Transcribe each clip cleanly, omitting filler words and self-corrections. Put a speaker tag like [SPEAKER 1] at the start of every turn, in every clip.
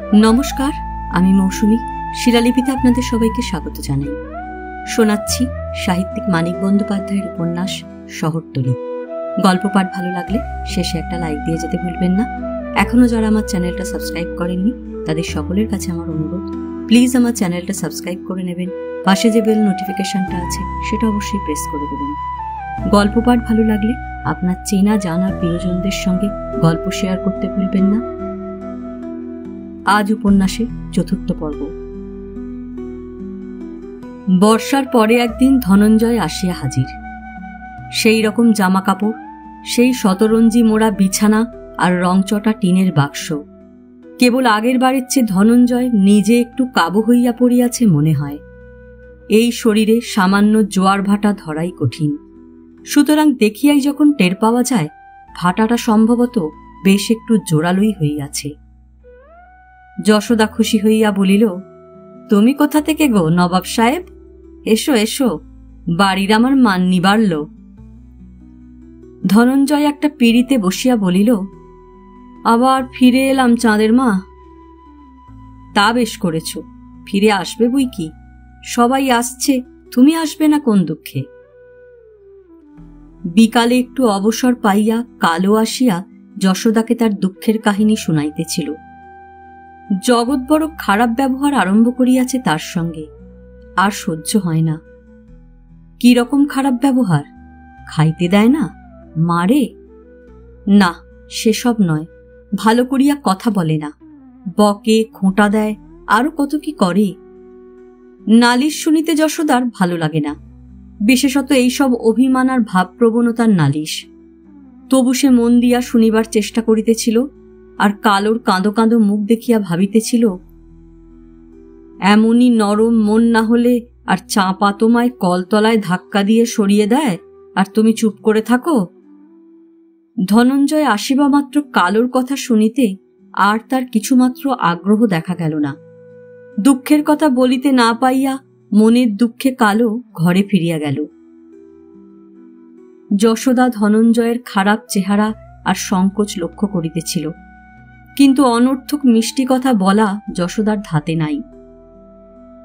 [SPEAKER 1] নমস্কার, আমি মৌসুমী। শিলালিপিতে আপনাদের সবাইকে স্বাগত জানাই। শোনাচ্ছি সাহিত্যিক মানিক বন্দ্যোপাধ্যায়ের উপন্যাস শহরতলী। গল্প পাঠ ভালো লাগলে শেষে একটা লাইক দিয়ে যেতে ভুলবেন না। এখনো যারা আমার চ্যানেলটা সাবস্ক্রাইব করেননি তাদের সকলের কাছে আমার অনুরোধ, প্লিজ আমার চ্যানেলটা সাবস্ক্রাইব করে নেবেন। পাশে যে বেল নোটিফিকেশনটা আছে সেটা অবশ্যই প্রেস করে দেবেন। গল্প পাঠ ভালো লাগলে আপনার চেনা জানা প্রিয়জনদের সঙ্গে গল্প শেয়ার করতে ভুলবেন না। আজ উপন্যাসের চতুর্থ পর্ব। বর্ষার পরে একদিন ধনঞ্জয় আসিয়া হাজির। সেই রকম জামা কাপড়, সেই শতরঞ্জি মোড়া বিছানা আর রংচটা টিনের বাক্স। কেবল আগের বারের চেয়ে ধনঞ্জয় নিজে একটু কাবু হইয়া পড়িয়াছে মনে হয়। এই শরীরে সামান্য জোয়ার ভাটা ধরাই কঠিন, সুতরাং দেখিয়াই যখন টের পাওয়া যায় ভাটাটা সম্ভবত বেশ একটু জোরালোই হইয়াছে। যশোদা খুশি হইয়া বলিল, তুমি কোথা থেকে গো নবাব সাহেব? এসো এসো, বাড়ির আমার মান্নি বাড়ল। ধনঞ্জয় একটা পিঁড়িতে বসিয়া বলিল, আবার ফিরে এলাম চাঁদের মা। তা বেশ করেছ, ফিরে আসবে বই কি, সবাই আসছে, তুমি আসবে না কোন দুঃখে? বিকালে একটু অবসর পাইয়া কালো আসিয়া যশোদাকে তার দুঃখের কাহিনী শুনাইতেছিল। জগৎ বড় খারাপ ব্যবহার আরম্ভ করিয়াছে তার সঙ্গে, আর সহ্য হয় না। কি রকম খারাপ ব্যবহার? খাইতে দেয় না, মারে? না, সেসব নয়। ভালো করিয়া কথা বলে না, বকে, খোঁটা দেয়, আরো কত কি করে। নালিশ শুনিতে যশোদার ভালো লাগে না, বিশেষত এইসব অভিমান আর ভাবপ্রবণতার নালিশ। তবু সে মন দিয়া শুনিবার চেষ্টা করিতেছিল, আর কালোর কাঁদো কাঁদো মুখ দেখিয়া ভাবিতেছিল, এমনই নরম মন না হলে আর চাপা তোমায় কলতলায় ধাক্কা দিয়ে সরিয়ে দেয় আর তুমি চুপ করে থাকো? ধনঞ্জয় আসিবা মাত্র কালোর কথা শুনিতে আর তার কিছুমাত্র আগ্রহ দেখা গেল না। দুঃখের কথা বলিতে না পাইয়া মনের দুঃখে কালো ঘরে ফিরিয়া গেল। যশোদা ধনঞ্জয়ের খারাপ চেহারা আর সংকোচ লক্ষ্য করিতেছিল, কিন্তু অনর্থক মিষ্টি কথা বলা যশোদার ধাতে নাই।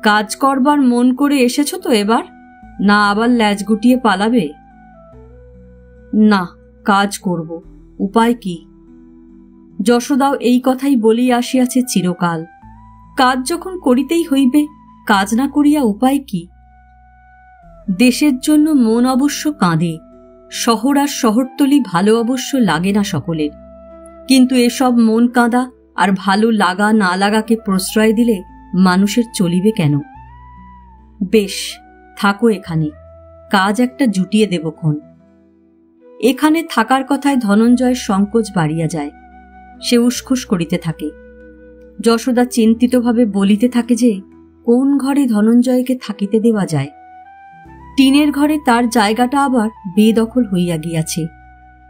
[SPEAKER 1] কাজ করবার মন করে এসেছ তো এবার, না আবার ল্যাজ গুটিয়ে পালাবে? না, কাজ করব, উপায় কি? যশোদাও এই কথাই বলিয়া আসিয়াছে চিরকাল। কাজ যখন করিতেই হইবে, কাজ না করিয়া উপায় কি? দেশের জন্য মন অবশ্য কাঁদে, শহর আর শহরতলি ভালো অবশ্য লাগে না সকলের, কিন্তু এসব মন কাঁদা আর ভালো লাগা না লাগাকে প্রশ্রয় দিলে মানুষের চলিবে কেন? বেশ, থাকো এখানে, কাজ একটা জুটিয়ে দেবক্ষণ। এখানে থাকার কথায় ধনঞ্জয়ের সংকোচ বাড়িয়া যায়। সে উসখুস করিতে থাকে। যশোদা চিন্তিতভাবে বলিতে থাকে যে কোন ঘরে ধনঞ্জয়কে থাকিতে দেওয়া যায়। টিনের ঘরে তার জায়গাটা আবার বেদখল হইয়া গিয়াছে।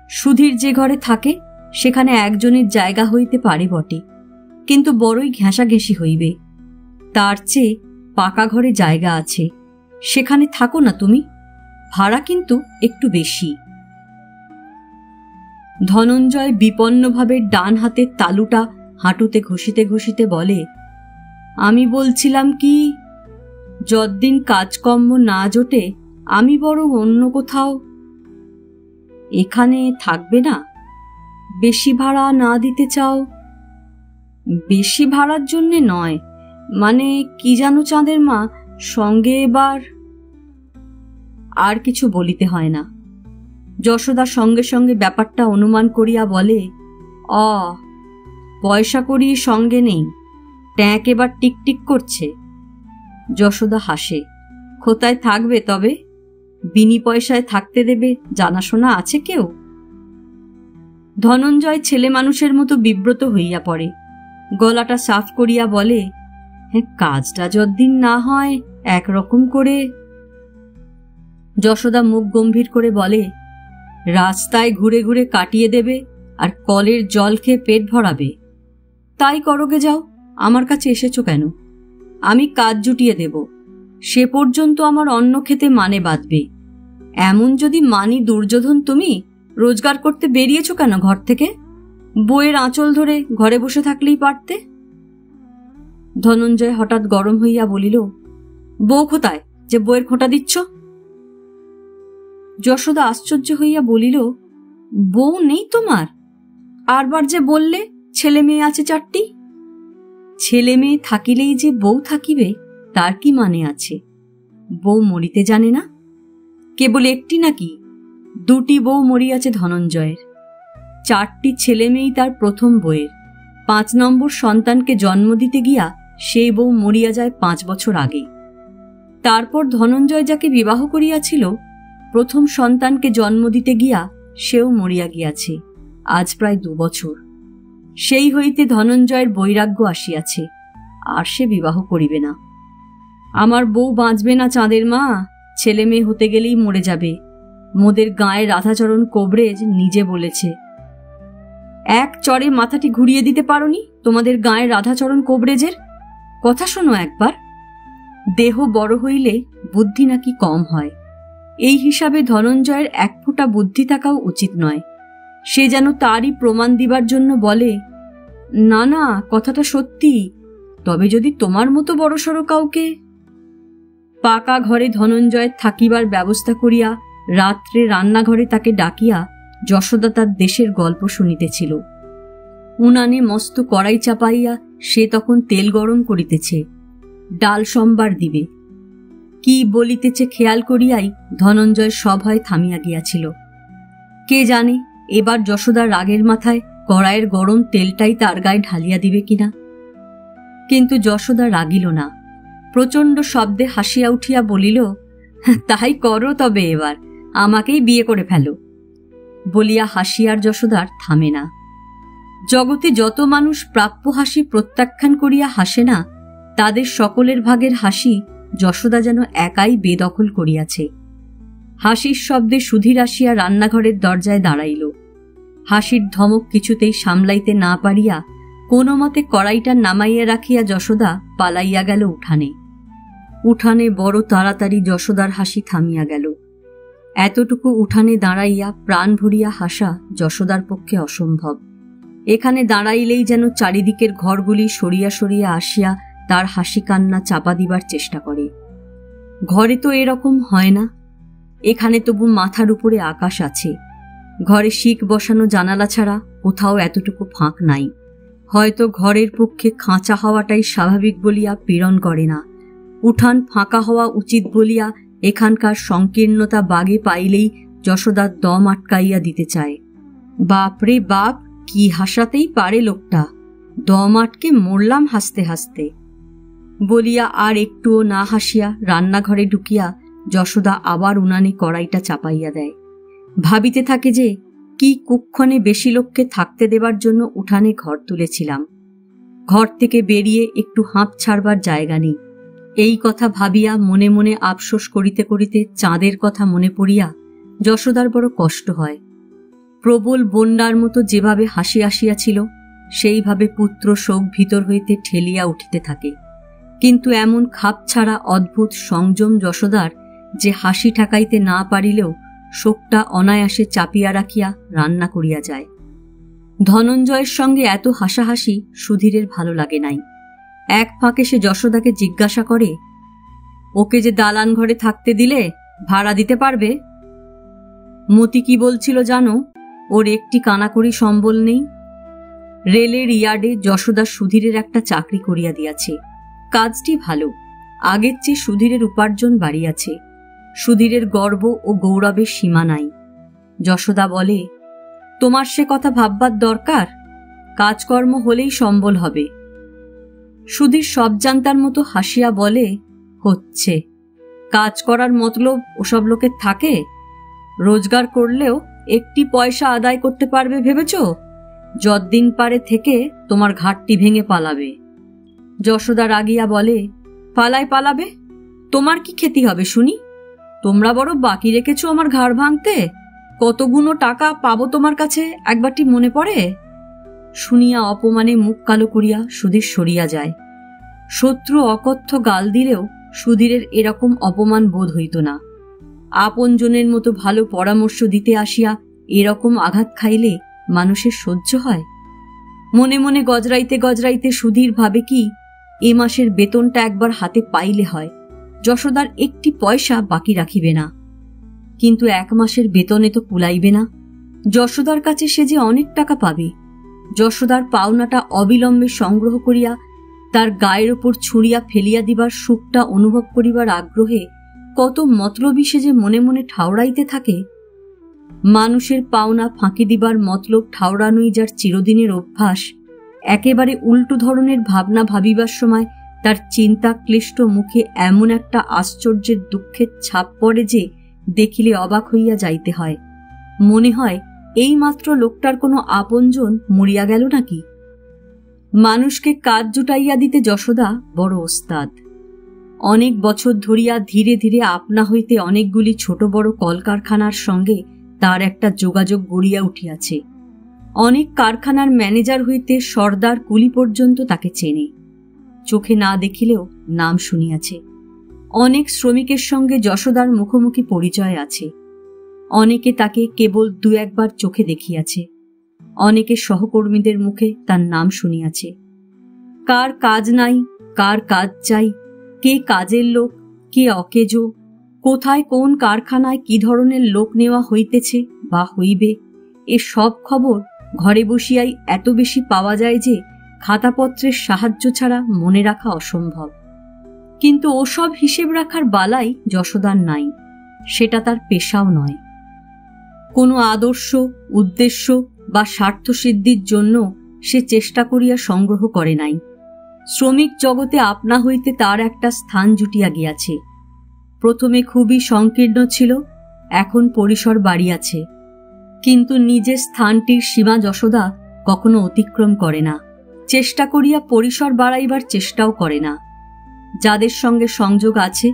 [SPEAKER 1] সুধীর যে ঘরে থাকে সেখানে একজনের জায়গা হইতে পারে বটে, কিন্তু বড়ই ঘেঁষাঘেঁষি হইবে। তার চেয়ে পাকা ঘরে জায়গা আছে, সেখানে থাকো না তুমি, ভাড়া কিন্তু একটু বেশি। ধনঞ্জয় বিপন্নভাবে ডান হাতের তালুটা হাঁটুতে ঘষিতে ঘষিতে বলে, আমি বলছিলাম কি, যতদিন কাজকর্ম না জোটে আমি বরং অন্য কোথাও। এখানে থাকবে না? বেশি ভাড়া না দিতে চাও? বেশি ভাড়ার জন্যে নয়, মানে কি জানো চাঁদের মা, সঙ্গে এবার। আর কিছু বলিতে হয় না। যশোদা সঙ্গে সঙ্গে ব্যাপারটা অনুমান করিয়া বলে, পয়সা করি সঙ্গে নেই, ট্যাঁক এবার টিকটিক করছে। যশোদা হাসে, কোথায় থাকবে তবে? বিনি পয়সায় থাকতে দেবে জানাশোনা আছে কেউ? ধনঞ্জয় ছেলে মানুষের মতো বিব্রত হইয়া পড়ে। গলাটা সাফ করিয়া বলে, কাজটা যতদিন না হয় একরকম করে। যশোদা মুখ গম্ভীর করে বলে, রাস্তায় ঘুরে ঘুরে কাটিয়ে দেবে আর কলের জল খেয়ে পেট ভরাবে। তাই করোগে যাও, আমার কাছে এসেছো কেন? আমি কাজ জুটিয়ে দেব, সে পর্যন্ত আমার অন্ন খেতে মানে বাঁধবে। এমন যদি মানি দুর্যোধন তুমি, রোজগার করতে বেরিয়েছো কেন ঘর থেকে? বইয়ের আঁচল ধরে ঘরে বসে থাকলেই পারতে। ধনঞ্জয় হঠাৎ গরম হইয়া বলিল, বউ কোথায় যে বউয়ের খোঁটা দিচ্ছ? যশোদা আশ্চর্য হইয়া বলিল, বউ নেই তোমার? আরবার যে বললে ছেলে মেয়ে আছে 4টি। ছেলে মেয়ে থাকিলেই যে বউ থাকিবে তার কি মানে আছে? বউ মরিতে জানে না? কেবল একটি নাকি? 2টি বউ মরিয়াছে ধনঞ্জয়ের। 4টি ছেলে মেয়েই তার প্রথম বউয়ের। 5 নম্বর সন্তানকে জন্ম দিতে গিয়া সেই বউ মরিয়া যায় 5 বছর আগে। তারপর ধনঞ্জয় যাকে বিবাহ করিয়াছিল, প্রথম সন্তানকে জন্ম দিতে গিয়া সেও মরিয়া গিয়াছে আজ প্রায় 2 বছর। সেই হইতে ধনঞ্জয়ের বৈরাগ্য আসিয়াছে, আর সে বিবাহ করিবে না। আমার বউ বাঁচবে না চাঁদের মা, ছেলে মেয়ে হতে গেলেই মরে যাবে। মোদের গাঁয়ের রাধাচরণ কোবরেজ নিজে বলেছে। এক চরে মাথাটি ঘুরিয়ে দিতে পারোনি তোমাদের গাঁয়ের রাধাচরণ কোবরেজের? কথা শোনো একবার। দেহ বড় হইলে বুদ্ধি নাকি কম হয়। এই হিসাবে ধনঞ্জয়ের 1 ফোঁটা বুদ্ধি থাকাও উচিত নয়। সে যেন তারই প্রমাণ দিবার জন্য বলে, না না, কথাটা সত্যি, তবে যদি তোমার মতো বড়সড় কাউকে। পাকা ঘরে ধনঞ্জয়ের থাকিবার ব্যবস্থা করিয়া রাত্রে রান্নাঘরে তাকে ডাকিয়া যশোদা তার দেশের গল্প শুনিতেছিল। উনানে মস্ত কড়াই চাপাইয়া সে তখন তেল গরম করিতেছে, ডাল সম্বার দিবে। কি বলিতেছে খেয়াল করিয়াই ধনঞ্জয় সভয় থামিয়া গিয়াছিল। কে জানে এবার যশোদার রাগের মাথায় কড়াইয়ের গরম তেলটাই তার গায়ে ঢালিয়া দিবে কিনা। কিন্তু যশোদা রাগিল না, প্রচণ্ড শব্দে হাসিয়া উঠিয়া বলিল, তাই করো তবে, এবার আমাকেই বিয়ে করে ফেলো। বলিয়া হাসিয়ার যশোদার থামে না। জগতে যত মানুষ প্রাপ্য হাসি প্রত্যাখ্যান করিয়া হাসে না, তাদের সকলের ভাগের হাসি যশোদা যেন একাই বেদখল করিয়াছে। হাসির শব্দে সুধীর আসিয়া রান্নাঘরের দরজায় দাঁড়াইল। হাসির ধমক কিছুতেই সামলাইতে না পারিয়া কোনো মতে কড়াইটা নামাইয়া রাখিয়া যশোদা পালাইয়া গেল উঠানে। উঠানে বড় তাড়াতাড়ি যশোদার হাসি থামিয়া গেল। এতটুকু উঠানে দাঁড়াইয়া প্রাণ ভরিয়া হাসা যশোদার পক্ষে অসম্ভব। এখানে দাঁড়াইলেই যেন চারিদিকের ঘরগুলি সরিয়া সরিয়া আসিয়া তার হাসি কান্না চাপা দিবার চেষ্টা করে। ঘরে তো এরকম হয় না। এখানে তবু মাথার উপরে আকাশ আছে। ঘরে শিক বসানো জানালা ছাড়া কোথাও এতটুকু ফাঁক নাই। হয়তো ঘরের পক্ষে খাঁচা হওয়াটাই স্বাভাবিক বলিয়া পীড়ন করে না। উঠান ফাঁকা হওয়া উচিত বলিয়া এখানকার সংকীর্ণতা বাগে পাইলেই যশোদার দম আটকাইয়া দিতে চায়। বাপরে বাপ, কি হাসাতেই পারে লোকটা, দম আটকে মরলাম হাসতে হাসতে। বলিয়া আর একটুও না হাসিয়া রান্নাঘরে ঢুকিয়া যশোদা আবার উনানে কড়াইটা চাপাইয়া দেয়। ভাবিতে থাকে যে কি কুক্ষণে বেশি লোককে থাকতে দেবার জন্য উঠানে ঘর তুলেছিলাম। ঘর থেকে বেরিয়ে একটু হাঁপ ছাড়বার জায়গা নেই। এই কথা ভাবিয়া মনে মনে আফসোস করিতে করিতে চাঁদের কথা মনে পড়িয়া যশোদার বড় কষ্ট হয়। প্রবল বন্যার মতো যেভাবে হাসি আসিয়াছিল, সেইভাবে পুত্র শোক ভিতর হইতে ঠেলিয়া উঠিতে থাকে। কিন্তু এমন খাপ ছাড়া অদ্ভুত সংযম যশোদার যে হাসি ঠেকাইতে না পারিলেও শোকটা অনায়াসে চাপিয়া রাখিয়া রান্না করিয়া যায়। ধনঞ্জয়ের সঙ্গে এত হাসাহাসি সুধীরের ভালো লাগে নাই। এক ফাঁকে সে যশোদাকে জিজ্ঞাসা করে, ওকে যে দালান ঘরে থাকতে দিলে ভাড়া দিতে পারবে? মতি কি বলছিল জানো? ওর একটি কানাকড়ি সম্বল নেই। রেলের ইয়ার্ডে যশোদা সুধীরের একটা চাকরি করিয়া দিয়াছে। কাজটি ভালো, আগের চেয়ে সুধীরের উপার্জন বাড়িয়াছে। সুধীরের গর্ব ও গৌরবের সীমা নাই। যশোদা বলে, তোমার সে কথা ভাববার দরকার, কাজকর্ম হলেই সম্বল হবে। সুধীর সব জানতার মতো হাসিয়া বলে, হচ্ছে, কাজ করার মতলব ওসব লোকের থাকে? রোজগার করলেও একটি পয়সা আদায় করতে পারবে ভেবেছ? যতদিন পারে থেকে তোমার ঘাটটি ভেঙে পালাবে। যশোদা রাগিয়া বলে, পালাবে? তোমার কি ক্ষতি হবে শুনি? তোমরা বড় বাকি রেখেছ আমার ঘাড় ভাঙতে। কতগুলো টাকা পাবো তোমার কাছে একবারটি মনে পড়ে? শুনিয়া অপমানে মুখ কালো করিয়া সুধীর সরিয়া যায়। শত্রু অকথ্য গাল দিলেও সুধীরের এরকম অপমান বোধ হইত না। আপনজনের মতো ভালো পরামর্শ দিতে আসিয়া এরকম আঘাত খাইলে মানুষের সহ্য হয়? মনে মনে গজরাইতে গজরাইতে সুধীর ভাবে কি, এ মাসের বেতনটা একবার হাতে পাইলে হয়, যশোদার একটি পয়সা বাকি রাখিবে না। কিন্তু 1 মাসের বেতনে তো কুলাইবে না। যশোদার কাছে সে যে অনেক টাকা পাবে। যশোদার পাওনাটা অবিলম্বে সংগ্রহ করিয়া তার গায়ের ওপর ছুঁড়িয়া ফেলিয়া দিবার সুখটা অনুভব করিবার আগ্রহে কত মতলবী সে যে মনে মনে ঠাউরাইতে থাকে। মানুষের পাওনা ফাঁকি দিবার মতলব ঠাউরানোই যার চিরদিনের অভ্যাস, একেবারে উল্টো ধরনের ভাবনা ভাবিবার সময় তার চিন্তা ক্লিষ্ট মুখে এমন একটা আশ্চর্যের দুঃখের ছাপ পড়ে যে দেখিলে অবাক হইয়া যাইতে হয়। মনে হয় এই মাত্র লোকটার কোনো আপনজন মরিয়া গেল নাকি। মানুষকে কাজ জুটাইয়া দিতে যশোদা বড় ওস্তাদ। অনেক বছর ধরিয়া ধীরে ধীরে আপনা হইতে অনেকগুলি ছোট বড় কলকারখানার সঙ্গে তার একটা যোগাযোগ গড়িয়া উঠিয়াছে। অনেক কারখানার ম্যানেজার হইতে সর্দার কুলি পর্যন্ত তাকে চেনে, চোখে না দেখিলেও নাম শুনিয়াছে। অনেক শ্রমিকের সঙ্গে যশোদার মুখোমুখি পরিচয় আছে। অনেকে তাকে কেবল 2-1 বার চোখে দেখিয়াছে। অনেকে সহকর্মীদের মুখে তার নাম শুনিয়াছে। কার কাজ নাই, কার কাজ চাই, কে কাজের লোক, কে অকেজো, কোথায় কোন কারখানায় কি ধরনের লোক নেওয়া হইতেছে বা হইবে, এ সব খবর ঘরে বসিয়াই এত বেশি পাওয়া যায় যে খাতাপত্রের সাহায্য ছাড়া মনে রাখা অসম্ভব। কিন্তু ওসব হিসেব রাখার বালাই যশোদার নাই, সেটা তার পেশাও নয়। কোনো আদর্শ, উদ্দেশ্য বা স্বার্থসিদ্ধির জন্য সে চেষ্টা করিয়া সংগ্রহ করে নাই। শ্রমিক জগতে আপনা হইতে তার একটা স্থান জুটিয়া গিয়াছে। প্রথমে খুবই সংকীর্ণ ছিল, এখন পরিসর বাড়িয়াছে, কিন্তু নিজের স্থানটির সীমা যশোদা কখনো অতিক্রম করে না। চেষ্টা করিয়া পরিসর বাড়াইবার চেষ্টাও করে না। যাদের সঙ্গে সংযোগ আছে,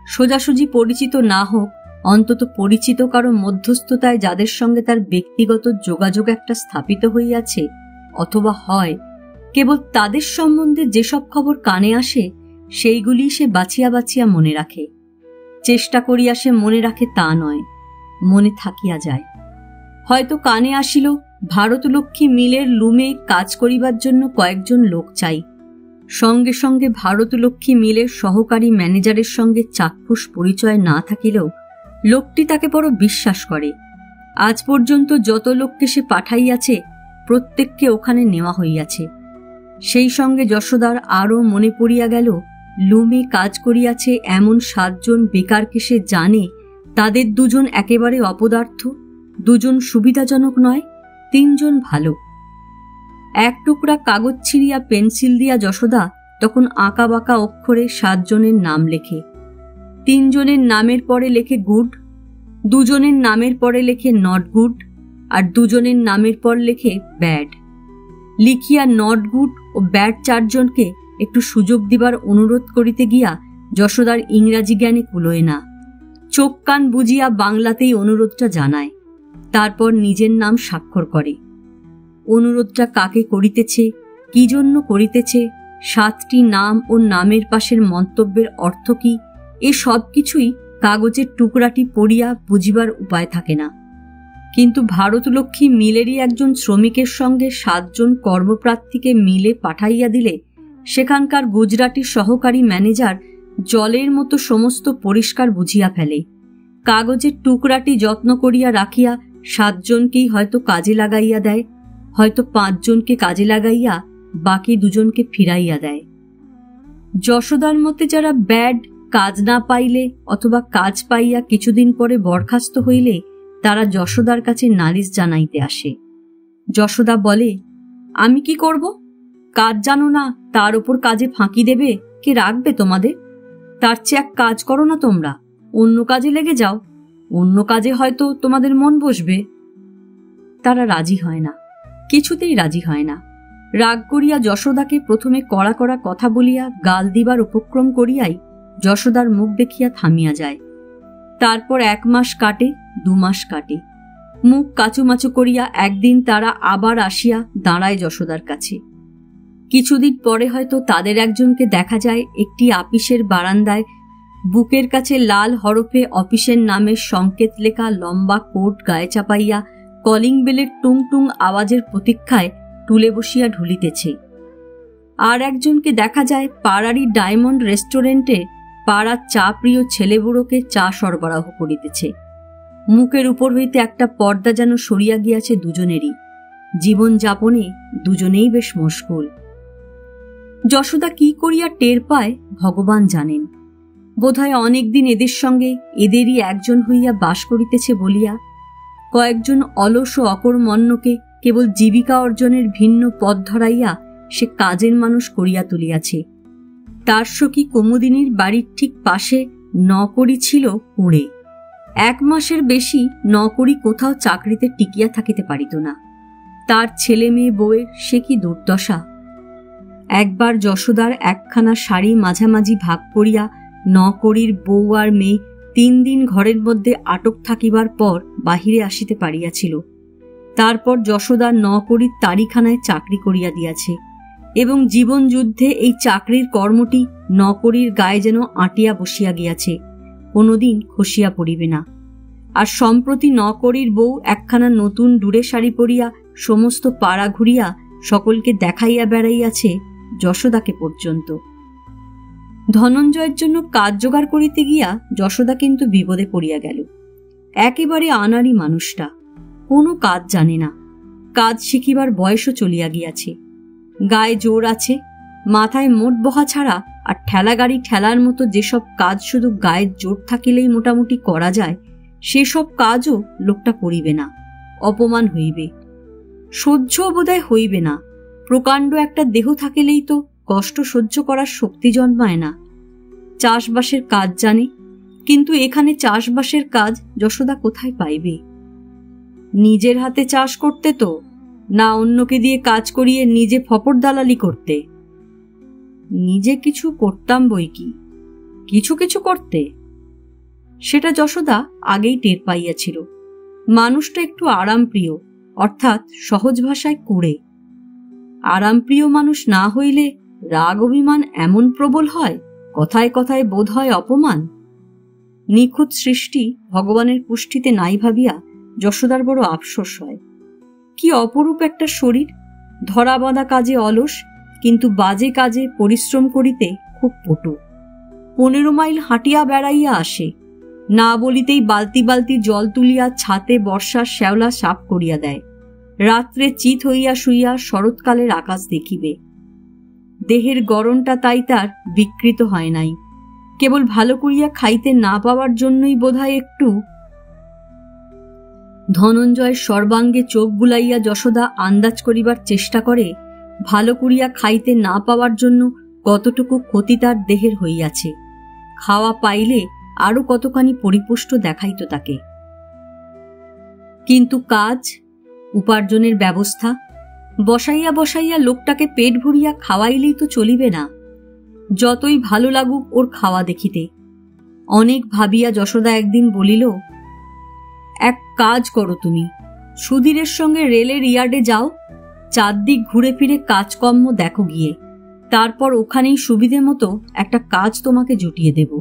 [SPEAKER 1] সোজাসুজি পরিচিত না হোক, অন্তত পরিচিত কারো মধ্যস্থতায় যাদের সঙ্গে তার ব্যক্তিগত যোগাযোগ একটা স্থাপিত হইয়াছে অথবা হয়, কেবল তাদের সম্বন্ধে যেসব খবর কানে আসে সেইগুলি সে বাছিয়া বাছিয়া মনে রাখে। চেষ্টা করিয়া সে মনে রাখে তা নয়, মনে থাকিয়া যায়। হয়তো কানে আসিল ভারতলক্ষ্মী মিলের লুমে কাজ করিবার জন্য কয়েকজন লোক চাই। সঙ্গে সঙ্গে ভারতলক্ষ্মী মিলের সহকারী ম্যানেজারের সঙ্গে চাক্ষুষ পরিচয় না থাকিলেও লোকটি তাকে বড় বিশ্বাস করে। আজ পর্যন্ত যত লোককে সে পাঠাইয়াছে প্রত্যেককে ওখানে নেওয়া হইয়াছে। সেই সঙ্গে যশোদার আরও মনে পড়িয়া গেল লুমে কাজ করিয়াছে এমন 7 জন বেকারকে সে জানে, তাদের 2 জন একেবারে অপদার্থ, 2 জন সুবিধাজনক নয়, 3 জন ভালো। এক টুকরা কাগজ ছিঁড়িয়া পেন্সিল দিয়া যশোদা তখন আঁকা বাঁকা অক্ষরে 7 জনের নাম লেখে। 3 জনের নামের পরে লেখে গুড, 2 জনের নামের পরে লেখে নট গুড, আর 2 জনের নামের পর লেখে ব্যাড। লিখিয়া নট গুড ও ব্যাড 4 জনকে একটু সুযোগ দিবার অনুরোধ করিতে গিয়া যশোদার ইংরাজি জ্ঞানে কুলোয় না। চোখ কান বুঝিয়া বাংলাতেই অনুরোধটা জানায়, তারপর নিজের নাম স্বাক্ষর করে। অনুরোধটা কাকে করিতেছে, কি জন্য করিতেছে, 7টি নাম ও নামের পাশের মন্তব্যের অর্থ কি, এ সব কিছুই কাগজের টুকরাটি পড়িয়া বুঝিবার উপায় থাকে না। কিন্তু ভারতলক্ষ্মী মিলেরই একজন শ্রমিকের সঙ্গে 7 জন কর্মপ্রার্থীকে মিলে পাঠাইয়া দিলে সেখানকার গুজরাটি সহকারী ম্যানেজার জলের মতো সমস্ত পরিষ্কার বুঝিয়া ফেলে। কাগজের টুকরাটি যত্ন করিয়া রাখিয়া 7 জনকেই হয়তো কাজে লাগাইয়া দেয়, হয়তো 5 জনকে কাজে লাগাইয়া বাকি 2 জনকে ফিরাইয়া দেয়। যশোদার মতে যারা ব্যাড কাজ না পাইলে অথবা কাজ পাইয়া কিছুদিন পরে বরখাস্ত হইলে তারা যশোদার কাছে নালিশ জানাইতে আসে। যশোদা বলে, আমি কি করব? কাজ জানো না, তার উপর কাজে ফাঁকি দেবে, কে রাখবে তোমাদের? তার চেয়ে এক কাজ করো না, তোমরা অন্য কাজে লেগে যাও, অন্য কাজে হয়তো তোমাদের মন বসবে। তারা রাজি হয় না, কিছুতেই রাজি হয় না। রাগ করিয়া যশোদাকে প্রথমে কড়া কড়া কথা বলিয়া গাল দিবার উপক্রম করিয়াই যশোদার মুখ দেখিয়া থামিয়া যায়। তারপর 1 মাস কাটে, 2 মাস কাটে। মুখ কাচুমাচু করিয়া একদিন তারা আবার আসিয়া দাঁড়ায় যশোদার কাছে। কিছুদিন পরে হয়তো তাদের একজনকে দেখা যায় একটি আপিসের বারান্দায় বুকের কাছে লাল হরফে অফিসের নামের সংকেত লেখা লম্বা কোট গায়ে চাপাইয়া কলিং বেলের টুং টুং আওয়াজের প্রতীক্ষায় টুলে বসিয়া ঢুলিতেছে। আর একজনকে দেখা যায় পাড়ারই ডায়মন্ড রেস্টুরেন্টে পাড়ার চা প্রিয় ছেলেবুড়োকে চা সরবরাহ করিতেছে। মুখের উপর হইতে একটা পর্দা যেন সরিয়া গিয়াছে দুজনেরই। জীবনযাপনে দুজনেই বেশ মশগুল। যশোদা কি করিয়া টের পায় ভগবান জানেন। বোধহয় অনেকদিন এদের সঙ্গে এদেরই একজন হইয়া বাস করিতেছে বলিয়া কয়েকজন অলস ও অকর্মণ্যকে কেবল জীবিকা অর্জনের ভিন্ন পথ ধরাইয়া সে কাজের মানুষ করিয়া তুলিয়াছে। তার সখী কুমুদিনীর বাড়ির ঠিক পাশে নকরি ছিল কুঁড়ে। 1 মাসের বেশি নকরি কোথাও চাকরিতে টিকিয়া থাকিতে পারিত না। তার ছেলে মেয়ে বউয়ের সে কি দুর্দশা। একবার যশোদার একখানা শাড়ি মাঝামাঝি ভাগ করিয়া নকরির বউ আর মেয়ে 3 দিন ঘরের মধ্যে আটক থাকিবার পর বাহিরে আসিতে পারিয়াছিল। তারপর যশোদার নকরির তারিখানায় চাকরি করিয়া দিয়াছে এবং জীবন যুদ্ধে এই চাকরির কর্মটি নকরির গায়ে যেন আঁটিয়া বসিয়া গিয়াছে, কোনোদিন খসিয়া পড়িবে না। আর সম্প্রতি নকরির বউ একখানা নতুন ডুরে শাড়ি পরিয়া সমস্ত পাড়া ঘুরিয়া সকলকে দেখাইয়া বেড়াইয়াছে, যশোদাকে পর্যন্ত। ধনঞ্জয়ের জন্য কাজ জোগাড় করিতে গিয়া যশোদা কিন্তু বিপদে পড়িয়া গেল। একেবারে আনাড়ি মানুষটা, কোনো কাজ জানে না, কাজ শিখিবার বয়সও চলিয়া গিয়াছে। গায়ে জোর আছে, মাথায় মোট বহা ছাড়া আর ঠেলা গাড়ি ঠেলার মতো যেসব কাজ শুধু গায়ের জোর থাকিলেই মোটামুটি করা যায়, সেসব কাজও লোকটা করিবে না, অপমান হইবে, সহ্যও বোধহয় হইবে না। প্রকাণ্ড একটা দেহ থাকিলেই তো কষ্ট সহ্য করার শক্তি জন্মায় না। চাষবাসের কাজ জানে, কিন্তু এখানে চাষবাসের কাজ যশোদা কোথায় পাইবে? নিজের হাতে চাষ করতে তো, না অন্যকে দিয়ে কাজ করিয়ে নিজে ফপর দালালি করতে? নিজে কিছু করতাম বই কি, কিছু কিছু করতে, সেটা যশোদা আগেই টের পাইয়াছিল। মানুষটা একটু আরামপ্রিয়, অর্থাৎ সহজ ভাষায় কুঁড়ে। আরামপ্রিয় মানুষ না হইলে রাগ অভিমান এমন প্রবল হয়, কথায় কথায় বোধ হয় অপমান। নিখুঁত সৃষ্টি ভগবানের পুষ্টিতে নাই ভাবিয়া যশোদার বড় আফসোস হয়। কি অপরূপ একটা শরীর, ধরা বাঁধা কাজে অলস, কিন্তু বাজে কাজে পরিশ্রম করিতে খুব পটু। 15 মাইল হাঁটিয়া বেড়াইয়া আসে, না বলিতেই বালতি বালতি জল তুলিয়া ছাতে বর্ষার শ্যাওলা সাফ করিয়া দেয়। রাত্রে চিত হইয়া শুইয়া শরৎকালের আকাশ দেখিবে। দেহের গরমটা তাই তার বিকৃত হয় নাই, কেবল ভালো করিয়া খাইতে না পাওয়ার জন্যই বোধহয় একটু। ধনঞ্জয়ের সর্বাঙ্গে চোখ বুলাইয়া যশোদা আন্দাজ করিবার চেষ্টা করে ভালো করিয়া খাইতে না পাওয়ার জন্য কতটুকু ক্ষতি তার দেহের হইয়াছে। খাওয়া পাইলে আরো কতখানি পরিপুষ্ট দেখাইত তাকে। কিন্তু কাজ, উপার্জনের ব্যবস্থা, বসাইয়া বসাইয়া লোকটাকে পেট ভরিয়া খাওয়াইলেই তো চলিবে না। যতই ভালো লাগুক ওর খাওয়া দেখিতে। অনেক ভাবিয়া যশোদা একদিন বলিল, এক কাজ করো তুমি, সুধীরের সঙ্গে রেলের ইয়ার্ডে যাও, 4 দিক ঘুরে ফিরে কাজকর্ম দেখো গিয়ে, তারপর ওখানেই সুবিধে মতো একটা কাজ তোমাকে জুটিয়ে দেব।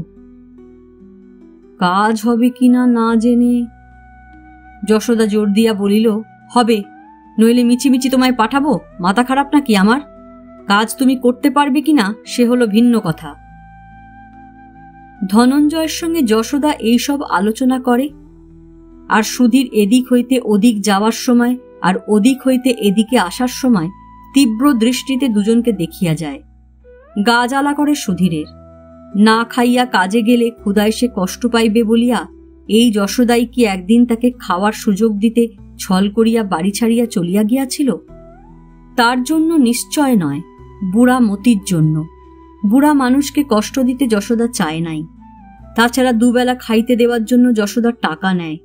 [SPEAKER 1] কাজ হবে কিনা না জেনে যশোদা জোর দিয়া বলিল, হবে, নইলে মিছিমিছি তোমায় পাঠাবো? মাথা খারাপ নাকি আমার? কাজ তুমি করতে পারবে কিনা সে হলো ভিন্ন কথা। ধনঞ্জয়ের সঙ্গে যশোদা এইসব আলোচনা করে, আর সুধীর এদিক হইতে ওদিক যাওয়ার সময় আর ওদিক হইতে এদিকে আসার সময় তীব্র দৃষ্টিতে দুজনকে দেখিয়া যায়। গা জ্বালা করে সুধীরের। না খাইয়া কাজে গেলে ক্ষুধায় সে কষ্ট পাইবে বলিয়া এই যশোদাই কি একদিন তাকে খাওয়ার সুযোগ দিতে ছল করিয়া বাড়ি ছাড়িয়া চলিয়া গিয়াছিল? তার জন্য নিশ্চয় নয়, বুড়া মতির জন্য। বুড়া মানুষকে কষ্ট দিতে যশোদা চায় নাই। তাছাড়া দুবেলা খাইতে দেওয়ার জন্য যশোদা টাকা নেয়।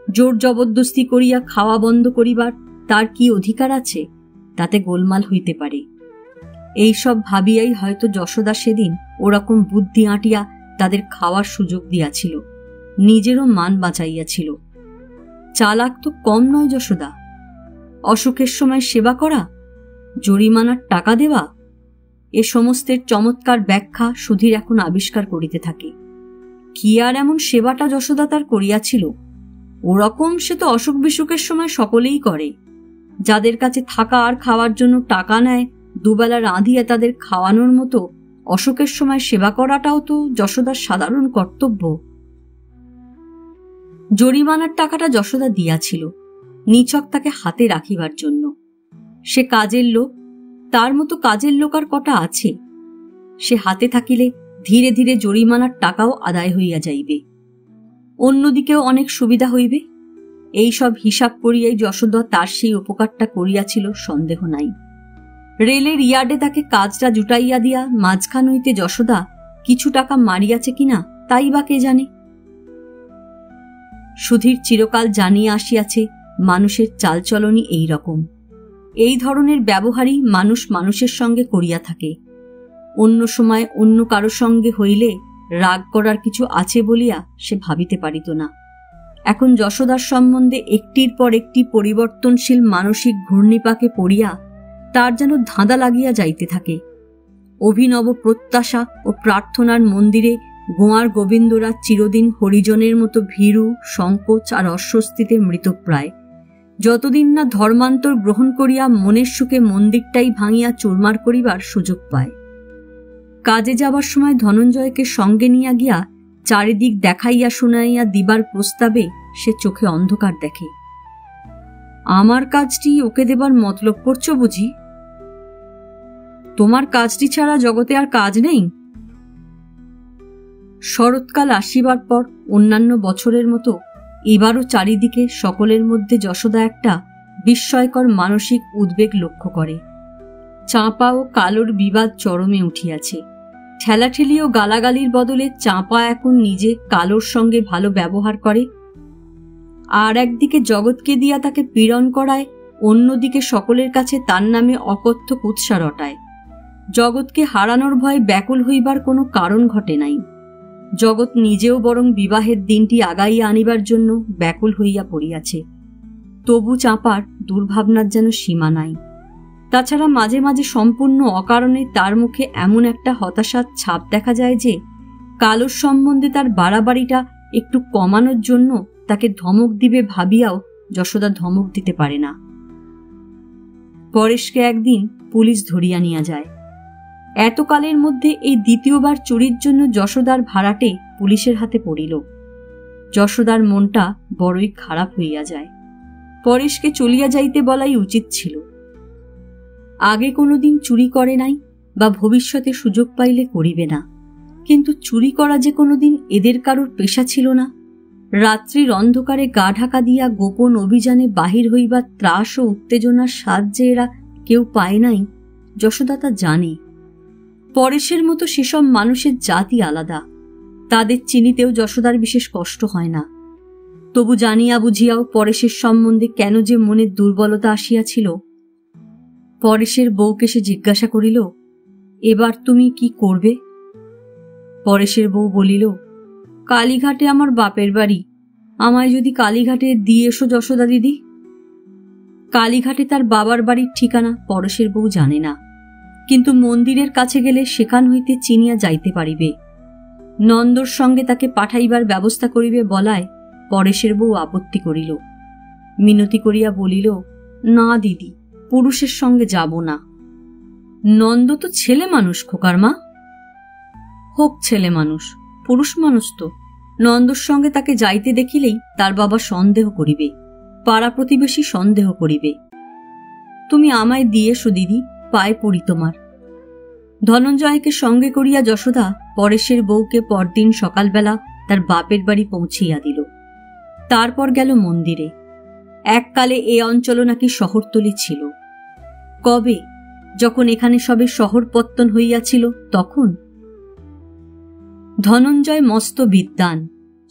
[SPEAKER 1] জোর জবরদস্তি করিয়া খাওয়া বন্ধ করিবার তার কি অধিকার আছে? তাতে গোলমাল হইতে পারে। এইসব ভাবিয়াই হয়তো যশোদা সেদিন ওরকম বুদ্ধি আঁটিয়া তাদের খাওয়ার সুযোগ দিয়াছিল, নিজেরও মান বাঁচাইয়াছিল। চালাক তো কম নয় যশোদা। অসুখের সময় সেবা করা, জরিমানার টাকা দেওয়া, এ সমস্তের চমৎকার ব্যাখ্যা সুধীর এখন আবিষ্কার করিতে থাকে। কি আর এমন সেবাটা যশোদা তার করিয়াছিল? ওরকম সে তো অসুখ বিসুখের সময় সকলেই করে। যাদের কাছে থাকা আর খাওয়ার জন্য টাকা নেয়, দুবেলা রাঁধিয়ে তাদের খাওয়ানোর মতো অসুখের সময় সেবা করাটাও তো যশোদার সাধারণ কর্তব্য। জরিমানার টাকাটা যশোদা দিয়াছিল নিছক তাকে হাতে রাখিবার জন্য। সে কাজের লোক, তার মতো কাজের লোক আর কটা আছে? সে হাতে থাকিলে ধীরে ধীরে জরিমানার টাকাও আদায় হইয়া যাইবে, অন্যদিকেও অনেক সুবিধা হইবে। এই সব হিসাব করিয়াই যশোদা তার সেই উপকারটা করিয়াছিল, সন্দেহ নাই। রেলের ইয়ার্ডে তাকে কাজটা জুটাইয়া দিয়া মাঝখান হইতে যশোদা কিছু টাকা মারিয়াছে কিনা তাই বা কে জানে। সুধীর চিরকাল জানিয়া আসিয়াছে মানুষের চালচলনই এই রকম। এই ধরনের ব্যবহারই মানুষ মানুষের সঙ্গে করিয়া থাকে। অন্য সময় অন্য কারো সঙ্গে হইলে রাগ করার কিছু আছে বলিয়া সে ভাবিতে পারিত না। এখন যশোদার সম্বন্ধে একটির পর একটি পরিবর্তনশীল মানসিক ঘূর্ণিপাকে পড়িয়া তার যেন ধাঁধা লাগিয়া যাইতে থাকে। অভিনব প্রত্যাশা ও প্রার্থনার মন্দিরে গোয়ার গোবিন্দরা চিরদিন হরিজনের মতো ভীরু, সংকোচ আর অস্বস্তিতে মৃতপ্রায়। যতদিন না ধর্মান্তর গ্রহণ করিয়া মনের সুখে মন্দিরটাই ভাঙিয়া চুরমার করিবার সুযোগ পায়। কাজে যাবার সময় ধনঞ্জয়কে সঙ্গে নিয়া গিয়া চারিদিক দেখাইয়া শুনাইয়া দিবার প্রস্তাবে সে চোখে অন্ধকার দেখে। আমার কাজটি ওকে দেবার মতলব করছো বুঝি? তোমার কাজটি ছাড়া জগতে আর কাজ নেই? শরৎকাল আসিবার পর অন্যান্য বছরের মতো এবারও চারিদিকে সকলের মধ্যে যশোদা একটা বিস্ময়কর মানসিক উদ্বেগ লক্ষ্য করে। চাঁপা ও কালোর বিবাদ চরমে উঠিয়াছে। ঠেলাঠেলি ও গালাগালির বদলে চাঁপা এখন নিজে কালোর সঙ্গে ভালো ব্যবহার করে, আর একদিকে জগৎকে দিয়া তাকে পীড়ন করায়, অন্যদিকে সকলের কাছে তার নামে অকথ্য কুৎসা রটায়। জগৎকে হারানোর ভয় ব্যাকুল হইবার কোনো কারণ ঘটে নাই। জগৎ নিজেও বরং বিবাহের দিনটি আগাইয়া আনিবার জন্য ব্যাকুল হইয়া পড়িয়াছে। তবু চাঁপার দুর্ভাবনার যেন সীমা নাই। তাছাড়া মাঝে মাঝে সম্পূর্ণ অকারণে তার মুখে এমন একটা হতাশার ছাপ দেখা যায় যে কালোর সম্বন্ধে তার বাড়াবাড়িটা একটু কমানোর জন্য তাকে ধমক দিবে ভাবিয়াও যশোদা ধমক দিতে পারে না। পরেশকে একদিন পুলিশ ধরিয়া নিয়ে যায়। এতকালের মধ্যে এই দ্বিতীয়বার চুরির জন্য যশোদার ভাড়াটে পুলিশের হাতে পড়িল। যশোদার মনটা বড়ই খারাপ হইয়া যায়। পরেশকে চলিয়া যাইতে বলাই উচিত ছিল। আগে কোনোদিন চুরি করে নাই বা ভবিষ্যতে সুযোগ পাইলে করিবে না, কিন্তু চুরি করা যে কোনোদিন এদের কারোর পেশা ছিল না। রাত্রির অন্ধকারে গা ঢাকা দিয়া গোপন অভিযানে বাহির হইবার ত্রাস ও উত্তেজনার স্বাদ যে এরা কেউ পায় নাই, যশোদা তা জানে। পরেশের মতো সেসব মানুষের জাতি আলাদা, তাদের চিনিতেও যশোদার বিশেষ কষ্ট হয় না। তবু জানিয়া বুঝিয়াও পরেশের সম্বন্ধে কেন যে মনের দুর্বলতা আসিয়াছিল। পরেশের বউকে সে জিজ্ঞাসা করিল, এবার তুমি কি করবে? পরেশের বউ বলিল, কালীঘাটে আমার বাপের বাড়ি, আমায় যদি কালীঘাটে দিয়ে এসো যশোদা দিদি। কালীঘাটে তার বাবার বাড়ির ঠিকানা পরেশের বউ জানে না, কিন্তু মন্দিরের কাছে গেলে সেখান হইতে চিনিয়া যাইতে পারিবে। নন্দর সঙ্গে তাকে পাঠাইবার ব্যবস্থা করিবে বলায় পরেশের বউ আপত্তি করিল। মিনতি করিয়া বলিল, না দিদি, পুরুষের সঙ্গে যাব না। নন্দ তো ছেলে মানুষ খোকার মা। হোক ছেলে মানুষ, পুরুষ মানুষ তো। নন্দর সঙ্গে তাকে যাইতে দেখিলেই তার বাবা সন্দেহ করিবে, পাড়া প্রতিবেশী সন্দেহ করিবে। তুমি আমায় দিয়ে এসো দিদি, পায়ে পড়ি তোমার। ধনঞ্জয়কে সঙ্গে করিয়া যশোদা পরেশের বউকে পরদিন সকালবেলা তার বাপের বাড়ি পৌঁছিয়া দিল। তারপর গেল মন্দিরে। এককালে এ অঞ্চল নাকি শহরতলি ছিল। কবে? যখন এখানে সবে শহর পত্তন হইয়াছিল তখন। ধনঞ্জয় মস্ত বিদ্বান।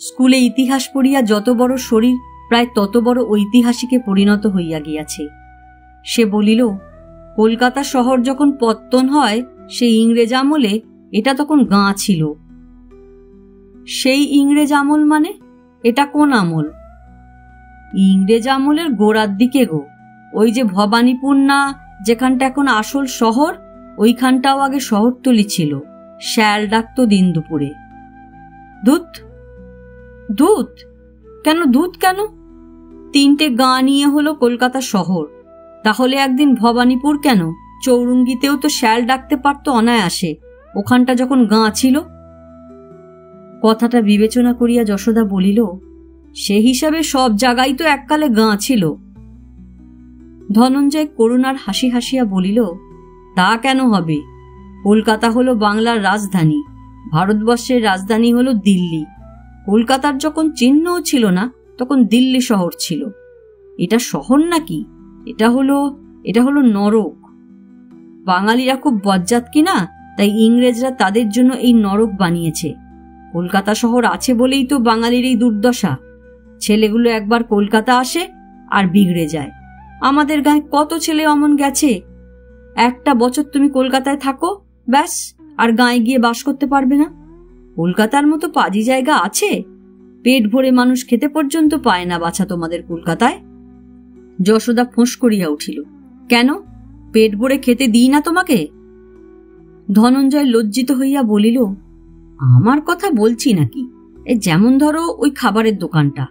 [SPEAKER 1] স্কুলে ইতিহাস পড়িয়া যত বড় শরীর, প্রায় তত বড় ঐতিহাসিকে পরিণত হইয়া গিয়াছে। সে বলিল, কলকাতা শহর যখন পত্তন হয় সেই ইংরেজ আমলে এটা তখন গাঁ ছিল। সেই ইংরেজ আমল মানে? এটা কোন আমল? ইংরেজ আমলের গোড়ার দিকে গো, ওই যে ভবানীপুর না, যেখানটা এখন আসল শহর, ওইখানটাও আগে শহরতলি ছিল। শ্যাল ডাকতো দিন দুপুরে। দুধ? দুধ কেন? দুধ কেন? 3টে গাঁ নিয়ে হলো কলকাতা শহর, তাহলে একদিন ভবানীপুর কেন? চৌরঙ্গিতেও তো শ্যাল ডাকতে পারতো অনায়াসে, ওখানটা যখন গাঁ ছিল। কথাটা বিবেচনা করিয়া যশোদা বলিল, সে হিসাবে সব জায়গায় তো এককালে গাঁ ছিল। ধনঞ্জয় করুণার হাসি হাসিয়া বলিল, তা কেন হবে? কলকাতা হলো বাংলার রাজধানী, ভারতবর্ষের রাজধানী হলো দিল্লি। কলকাতার যখন চিহ্নও ছিল না তখন দিল্লি শহর ছিল। এটা শহর নাকি? এটা হলো নরক। বাঙালিরা খুব বজ্জাত কিনা, তাই ইংরেজরা তাদের জন্য এই নরক বানিয়েছে। কলকাতা শহর আছে বলেই তো বাঙালির এই দুর্দশা। ছেলেগুলো একবার কলকাতা আসে আর বিগড়ে যায়। আমাদের গায়ে কত ছেলে অমন গেছে। একটা বছর তুমি কলকাতায় থাকো, ব্যাস, আর গায়ে গিয়ে বাস করতে পারবে না। কলকাতার মতো পাজি জায়গা আছে? পেট ভরে মানুষ খেতে পর্যন্ত পায় না বাছা তোমাদের কলকাতায়। যশোদা ফোঁস করিয়া উঠিল, কেন, পেট ভরে খেতে দিই না তোমাকে? ধনঞ্জয় লজ্জিত হইয়া বলিল, আমার কথা বলছি নাকি? যেমন ধরো ওই খাবারের দোকানটা,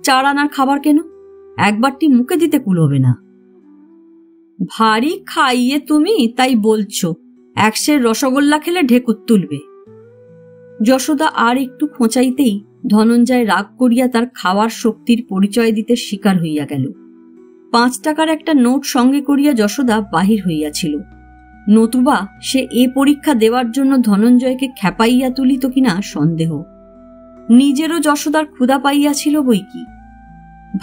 [SPEAKER 1] 4 আনার খাবার কেন, একবারটি মুখে দিতে কুল হবে না। ভারী খাইয়ে তুমি, তাই বলছো 1 সের রসগোল্লা খেলে ঢেকুর তুলবে। যশোদা আর একটু খোঁচাইতেই ধনঞ্জয় রাগ করিয়া তার খাওয়ার শক্তির পরিচয় দিতে স্বীকার হইয়া গেল। 5 টাকার একটা নোট সঙ্গে করিয়া যশোদা বাহির হইয়াছিল। নতুবা সে এ পরীক্ষা দেওয়ার জন্য ধনঞ্জয়কে খেপাইয়া তুলিত কিনা সন্দেহ। নিজেরও যশোদার ক্ষুধা পাইয়াছিল বই কি।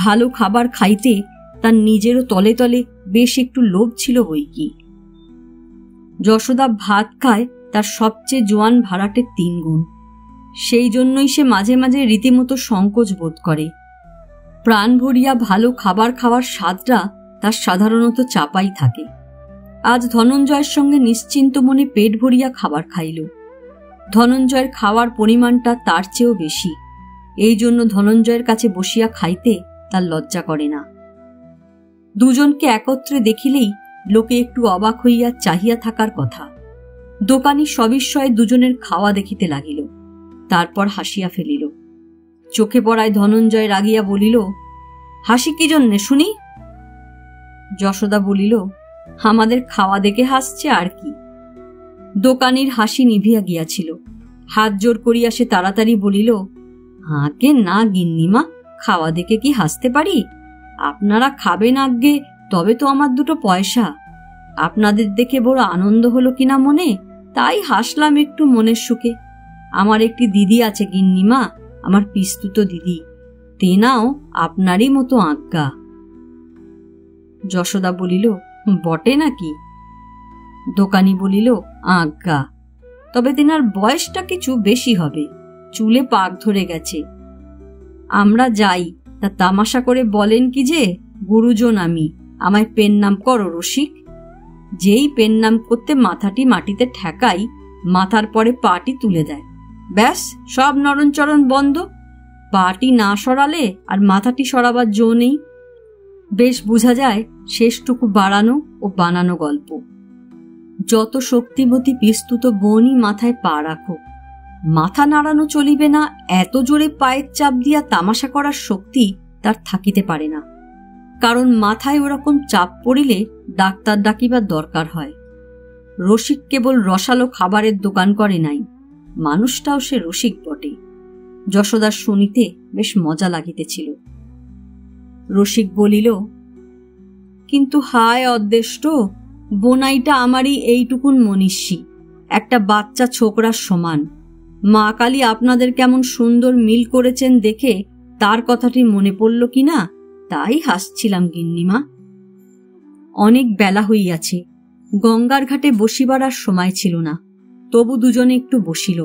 [SPEAKER 1] ভালো খাবার খাইতে তার নিজেরও তলে তলে বেশ একটু লোভ ছিল বই কি। যশোদা ভাত খায় তার সবচেয়ে জোয়ান ভাড়াটের 3 গুণ। সেই জন্যই সে মাঝে মাঝে রীতিমতো সংকোচ বোধ করে। প্রাণ ভরিয়া ভালো খাবার খাওয়ার স্বাদটা তার সাধারণত চাপাই থাকে। আজ ধনঞ্জয়ের সঙ্গে নিশ্চিন্ত মনে পেট ভরিয়া খাবার খাইল। ধনঞ্জয়ের খাওয়ার পরিমাণটা তার চেয়েও বেশি, এই জন্য ধনঞ্জয়ের কাছে বসিয়া খাইতে তার লজ্জা করে না। দুজনকে একত্রে দেখিলেই লোকে একটু অবাক হইয়া চাহিয়া থাকার কথা। দোকানি সবিস্ময়ে দুজনের খাওয়া দেখিতে লাগিল, তারপর হাসিয়া ফেলিল। চোখে পড়ায় ধনঞ্জয় রাগিয়া বলিল, হাসি কি জন্যে শুনি? যশোদা বলিল, আমাদের খাওয়া দেখে হাসছে আর কি। দোকানির হাসি নিভিয়া গিয়াছিল। হাত জোর করিয়া সে তাড়াতাড়ি বলিল, আগে না গিন্নিমা, খাওয়া দেখে কি হাসতে পারি? আপনারা খাবেন আগে, তবে তো আমার 2 পয়সা। আপনাদের দেখে বড় আনন্দ হলো কিনা মনে, তাই হাসলাম একটু মনের সুখে। আমার একটি দিদি আছে গিন্নিমা, আমার পিস্তুত দিদি, তেনাও আপনারই মতো আজ্ঞা। যশোদা বলিল, বটে নাকি? দোকানি বলিল, আজ্ঞা, তবে তেনার বয়সটা কিছু বেশি হবে, চুলে পাক ধরে গেছে। আমরা যাই, তা তামাশা করে বলেন কি যে, গুরুজন আমি, আমায় পেন নাম করো রসিক। যেই পেন নাম করতে মাথাটি মাটিতে ঠেকাই, মাথার পরে পাটি তুলে দেয়, ব্যাস সব নরণচরণ বন্ধ। পাটি না সরালে আর মাথাটি সরাবার জো নেই। বেশ বোঝা যায় শেষটুকু বাড়ানো ও বানানো গল্প। যত শক্তিবতী পিস্তুত বোনই মাথায় পা রাখো, মাথা নাড়ানো চলিবে না, এত জোরে পায়ের চাপ দিয়া তামাশা করার শক্তি তার থাকিতে পারে না। কারণ মাথায় ওরকম চাপ পড়িলে ডাক্তার ডাকিবার দরকার হয়। রসিক কেবল রসালো খাবারের দোকান করে নাই, মানুষটাও সে রসিক বটে। যশোদার শুনিতে বেশ মজা লাগিতেছিল। রসিক বলিল, কিন্তু হায় অদৃষ্ট, বোনাইটা আমারই এইটুকুন মনীষী, একটা বাচ্চা ছোকরার সমান। মা কালী আপনাদের কেমন সুন্দর মিল করেছেন দেখে তার কথাটি মনে পড়ল কিনা, তাই হাসছিলাম গিন্নিমা। অনেক বেলা হইয়াছে, গঙ্গার ঘাটে বসিবার আর সময় ছিল না, তবু দুজনে একটু বসিল।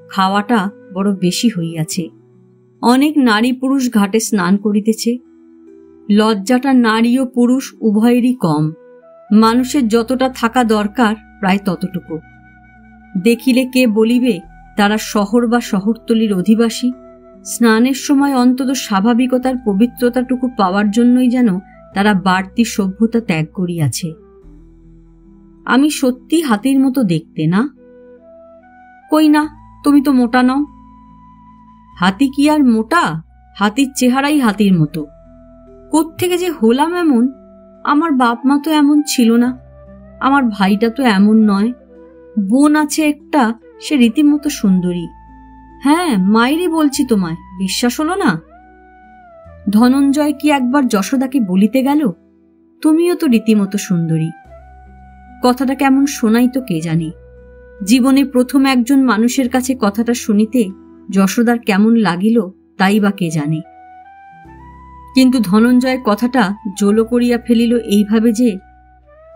[SPEAKER 1] খাওয়াটা বড় বেশি হইয়াছে। অনেক নারী পুরুষ ঘাটে স্নান করিতেছে। লজ্জাটা নারী ও পুরুষ উভয়েরই কম। মানুষের যতটা থাকা দরকার প্রায় ততটুকু। দেখিলে কে বলিবে তারা শহর বা শহরতলির অধিবাসী। স্নানের সময় অন্তত স্বাভাবিকতার পবিত্রতাটুকু পাওয়ার জন্যই যেন তারা বাড়তি সভ্যতা ত্যাগ করিয়াছে। আমি সত্যি হাতির মতো দেখতে না? কই না, তুমি তো মোটা নও। হাতি কি আর মোটা? হাতির চেহারাই হাতির মতো। কোত্থেকে যে হলাম এমন, আমার বাপ মা তো এমন ছিল না। আমার ভাইটা তো এমন নয়। বোন আছে একটা, সে রীতিমতো সুন্দরী। হ্যাঁ, মায়েরই বলছি তোমায়, বিশ্বাস হলো না? ধনঞ্জয় কি একবার যশোদাকে বলিতে গেল, তুমিও তো রীতিমতো সুন্দরী। কথাটা কেমন শোনাই তো কে জানে। জীবনে প্রথম একজন মানুষের কাছে কথাটা শুনিতে যশোদার কেমন লাগিল তাই বা কে জানে। কিন্তু ধনঞ্জয় কথাটা জোলো করিয়া ফেলিল এইভাবে যে,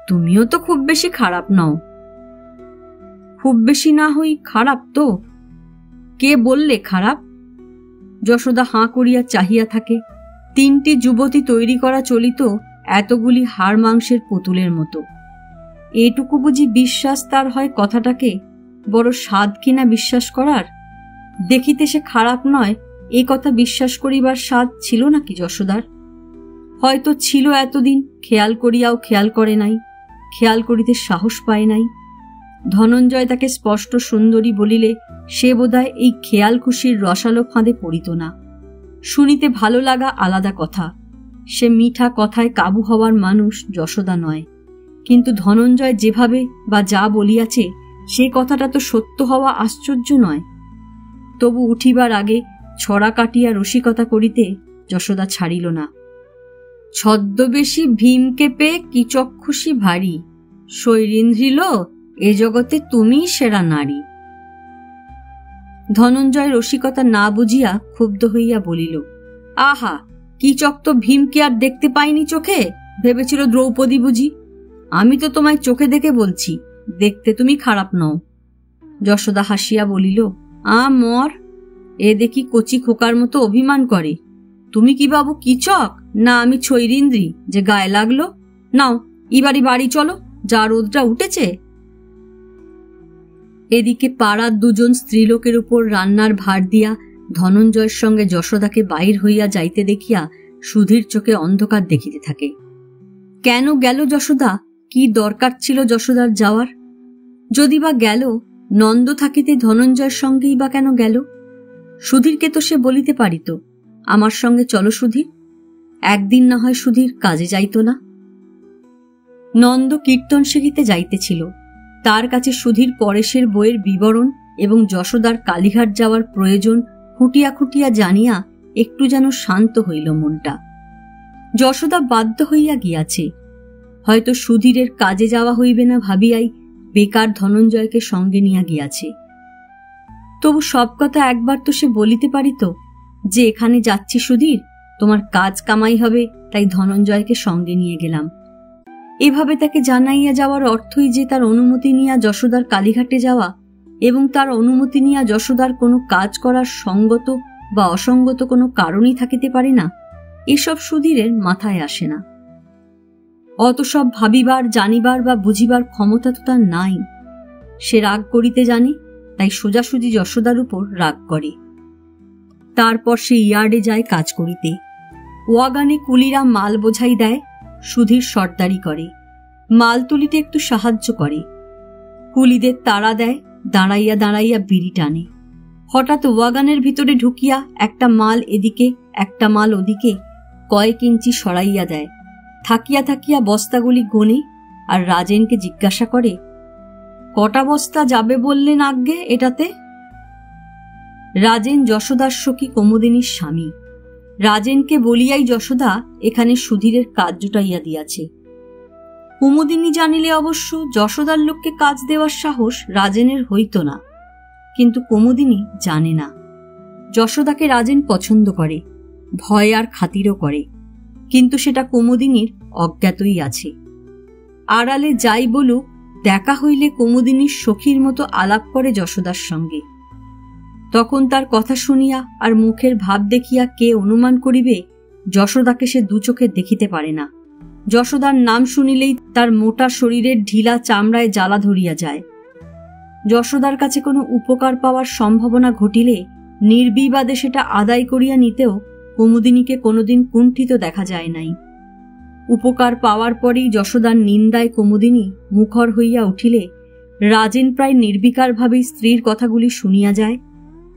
[SPEAKER 1] তুমিও তো খুব বেশি খারাপ নও। খুব বেশি না হই খারাপ তো? কে বললে খারাপ? যশোদা হাঁ করিয়া চাহিয়া থাকে। 3টি যুবতী তৈরি করা চলিত এতগুলি হাড় মাংসের পুতুলের মতো। এটুকু বুঝি বিশ্বাস তার হয় কথাটাকে? বড় স্বাদ কিনা বিশ্বাস করার। দেখিতে সে খারাপ নয়, এ কথা বিশ্বাস করিবার স্বাদ ছিল নাকি যশোদার? হয়তো ছিল, এতদিন খেয়াল করিয়াও খেয়াল করে নাই, খেয়াল করিতে সাহস পায় নাই। ধনঞ্জয় তাকে স্পষ্ট সুন্দরী বলিলে সে বোধহয় এই খেয়াল খুশির রসালো ফাঁদে পড়িত না। শুনিতে ভালো লাগা আলাদা কথা, সে মিঠা কথায় কাবু হওয়ার মানুষ যশোদা নয়। কিন্তু ধনঞ্জয় যেভাবে বা যা বলিয়াছে সে কথাটা তো সত্য হওয়া আশ্চর্য নয়। তবু উঠিবার আগে ছড়া কাটিয়া রসিকতা করিতে যশোদা ছাড়িল না। ছদ্মবেশী ভীমকে পেয়ে কি চক্ষুষী ভারী, শৈরিন্দ্রিল এ জগতে তুমিই সেরা নারী। ধনঞ্জয় রসিকতা না বুঝিয়া ক্ষুব্ধ হইয়া বলিল, আহা, কি চক্ত ভীমকে আর দেখতে পাইনি চোখে? ভেবেছিল দ্রৌপদী বুঝি? আমি তো তোমায় চোখে দেখে বলছি, দেখতে তুমি খারাপ নও। যশোদা হাসিয়া বলিল, মর, এ দেখি কচি খোকার মতো অভিমান করে। তুমি কি বাবু কিচক, না আমি ছৈরিন্দ্রি যে গায়ে লাগলো? নাও এবারই বাড়ি চলো, যা রোদটা উঠেছে। এদিকে পাড়ার 2জন স্ত্রীলোকের উপর রান্নার ভার দিয়া ধনঞ্জয়ের সঙ্গে যশোদাকে বাহির হইয়া যাইতে দেখিয়া সুধীর চোখে অন্ধকার দেখিতে থাকে। কেন গেল যশোদা? কি দরকার ছিল যশোদার যাওয়ার? যদি বা গেল, নন্দ থাকিতে ধনঞ্জয়ের সঙ্গেই বা কেন গেল? সুধীরকে তো সে বলিতে পারিত, আমার সঙ্গে চলো সুধীর। একদিন না হয় সুধীর কাজে যাইত না? নন্দ কীর্তন শিখিতে যাইতেছিল, তার কাছে সুধীর পরেশের বইয়ের বিবরণ এবং যশোদার কালীঘাট যাওয়ার প্রয়োজন খুঁটিয়া খুঁটিয়া জানিয়া একটু যেন শান্ত হইল মনটা। যশোদা বাধ্য হইয়া গিয়াছে, হয়তো সুধীরের কাজে যাওয়া হইবে না ভাবিয়াই বেকার ধনঞ্জয়কে সঙ্গে নিয়া গিয়াছে। তবু সব কথা একবার তো সে বলিতে পারিত যে, এখানে যাচ্ছি সুধীর, তোমার কাজ কামাই হবে, তাই ধনঞ্জয়কে সঙ্গে নিয়ে গেলাম। এভাবে তাকে জানাইয়া যাওয়ার অর্থই যে তার অনুমতি নিয়া যশোদার কালীঘাটে যাওয়া এবং তার অনুমতি নিয়া যশোদার কোনো কাজ করার সঙ্গত বা অসঙ্গত কোনো কারণই থাকিতে পারে না, এসব সুধীরের মাথায় আসে না। অত সব ভাবিবার, জানিবার বা বুঝিবার ক্ষমতা তো তার নাই। সে রাগ করিতে জানে, তাই সোজাসুজি যশোদার উপর রাগ করে। তারপর সে ইয়ার্ডে যায় কাজ করিতে। ওয়াগানে কুলিরা মাল বোঝাই দেয়, সুধীর সর্দারি করে, মাল তুলিতে একটু সাহায্য করে। কুলিদের তাড়া দেয়, দাঁড়াইয়া দাঁড়াইয়া বিড়ি টানে। হঠাৎ ওয়াগানের ভিতরে ঢুকিয়া একটা মাল এদিকে একটা মাল ওদিকে কয়েক ইঞ্চি সরাইয়া দেয়। থাকিয়া থাকিয়া বস্তাগুলি গোনে আর রাজেনকে জিজ্ঞাসা করে, কটা বস্তা যাবে বললেন আজ্ঞে এটাতে? রাজেন যশোদার সখী কুমুদিনীর স্বামী। রাজেনকে বলিয়াই যশোদা এখানে সুধীরের কাজ জুটাইয়া দিয়াছে। কুমুদিনী জানিলে অবশ্য যশোদার লোককে কাজ দেওয়ার সাহস রাজেনের হইত না, কিন্তু কুমুদিনী জানে না। যশোদাকে রাজেন পছন্দ করে, ভয় আর খাতিরও করে, কিন্তু সেটা কুমুদিনীর অজ্ঞাতই আছে। আড়ালে যাই বলুক, দেখা হইলে কুমুদিনীর সখীর মতো আলাপ করে যশোদার সঙ্গে। তখন তার কথা শুনিয়া আর মুখের ভাব দেখিয়া কে অনুমান করিবে যশোদাকে সে দু চোখে দেখিতে পারে না। যশোদার নাম শুনিলেই তার মোটা শরীরের ঢিলা চামড়ায় জ্বালা ধরিয়া যায়। যশোদার কাছে কোনো উপকার পাওয়ার সম্ভাবনা ঘটিলে নির্বিবাদে সেটা আদায় করিয়া নিতেও কুমুদিনীকে কোনোদিন কুণ্ঠিত দেখা যায় নাই। উপকার পাওয়ার পরেই যশোদার নিন্দায় কুমুদিনী মুখর হইয়া উঠিলে রাজেন প্রায় নির্বিকারভাবেই স্ত্রীর কথাগুলি শুনিয়া যায়।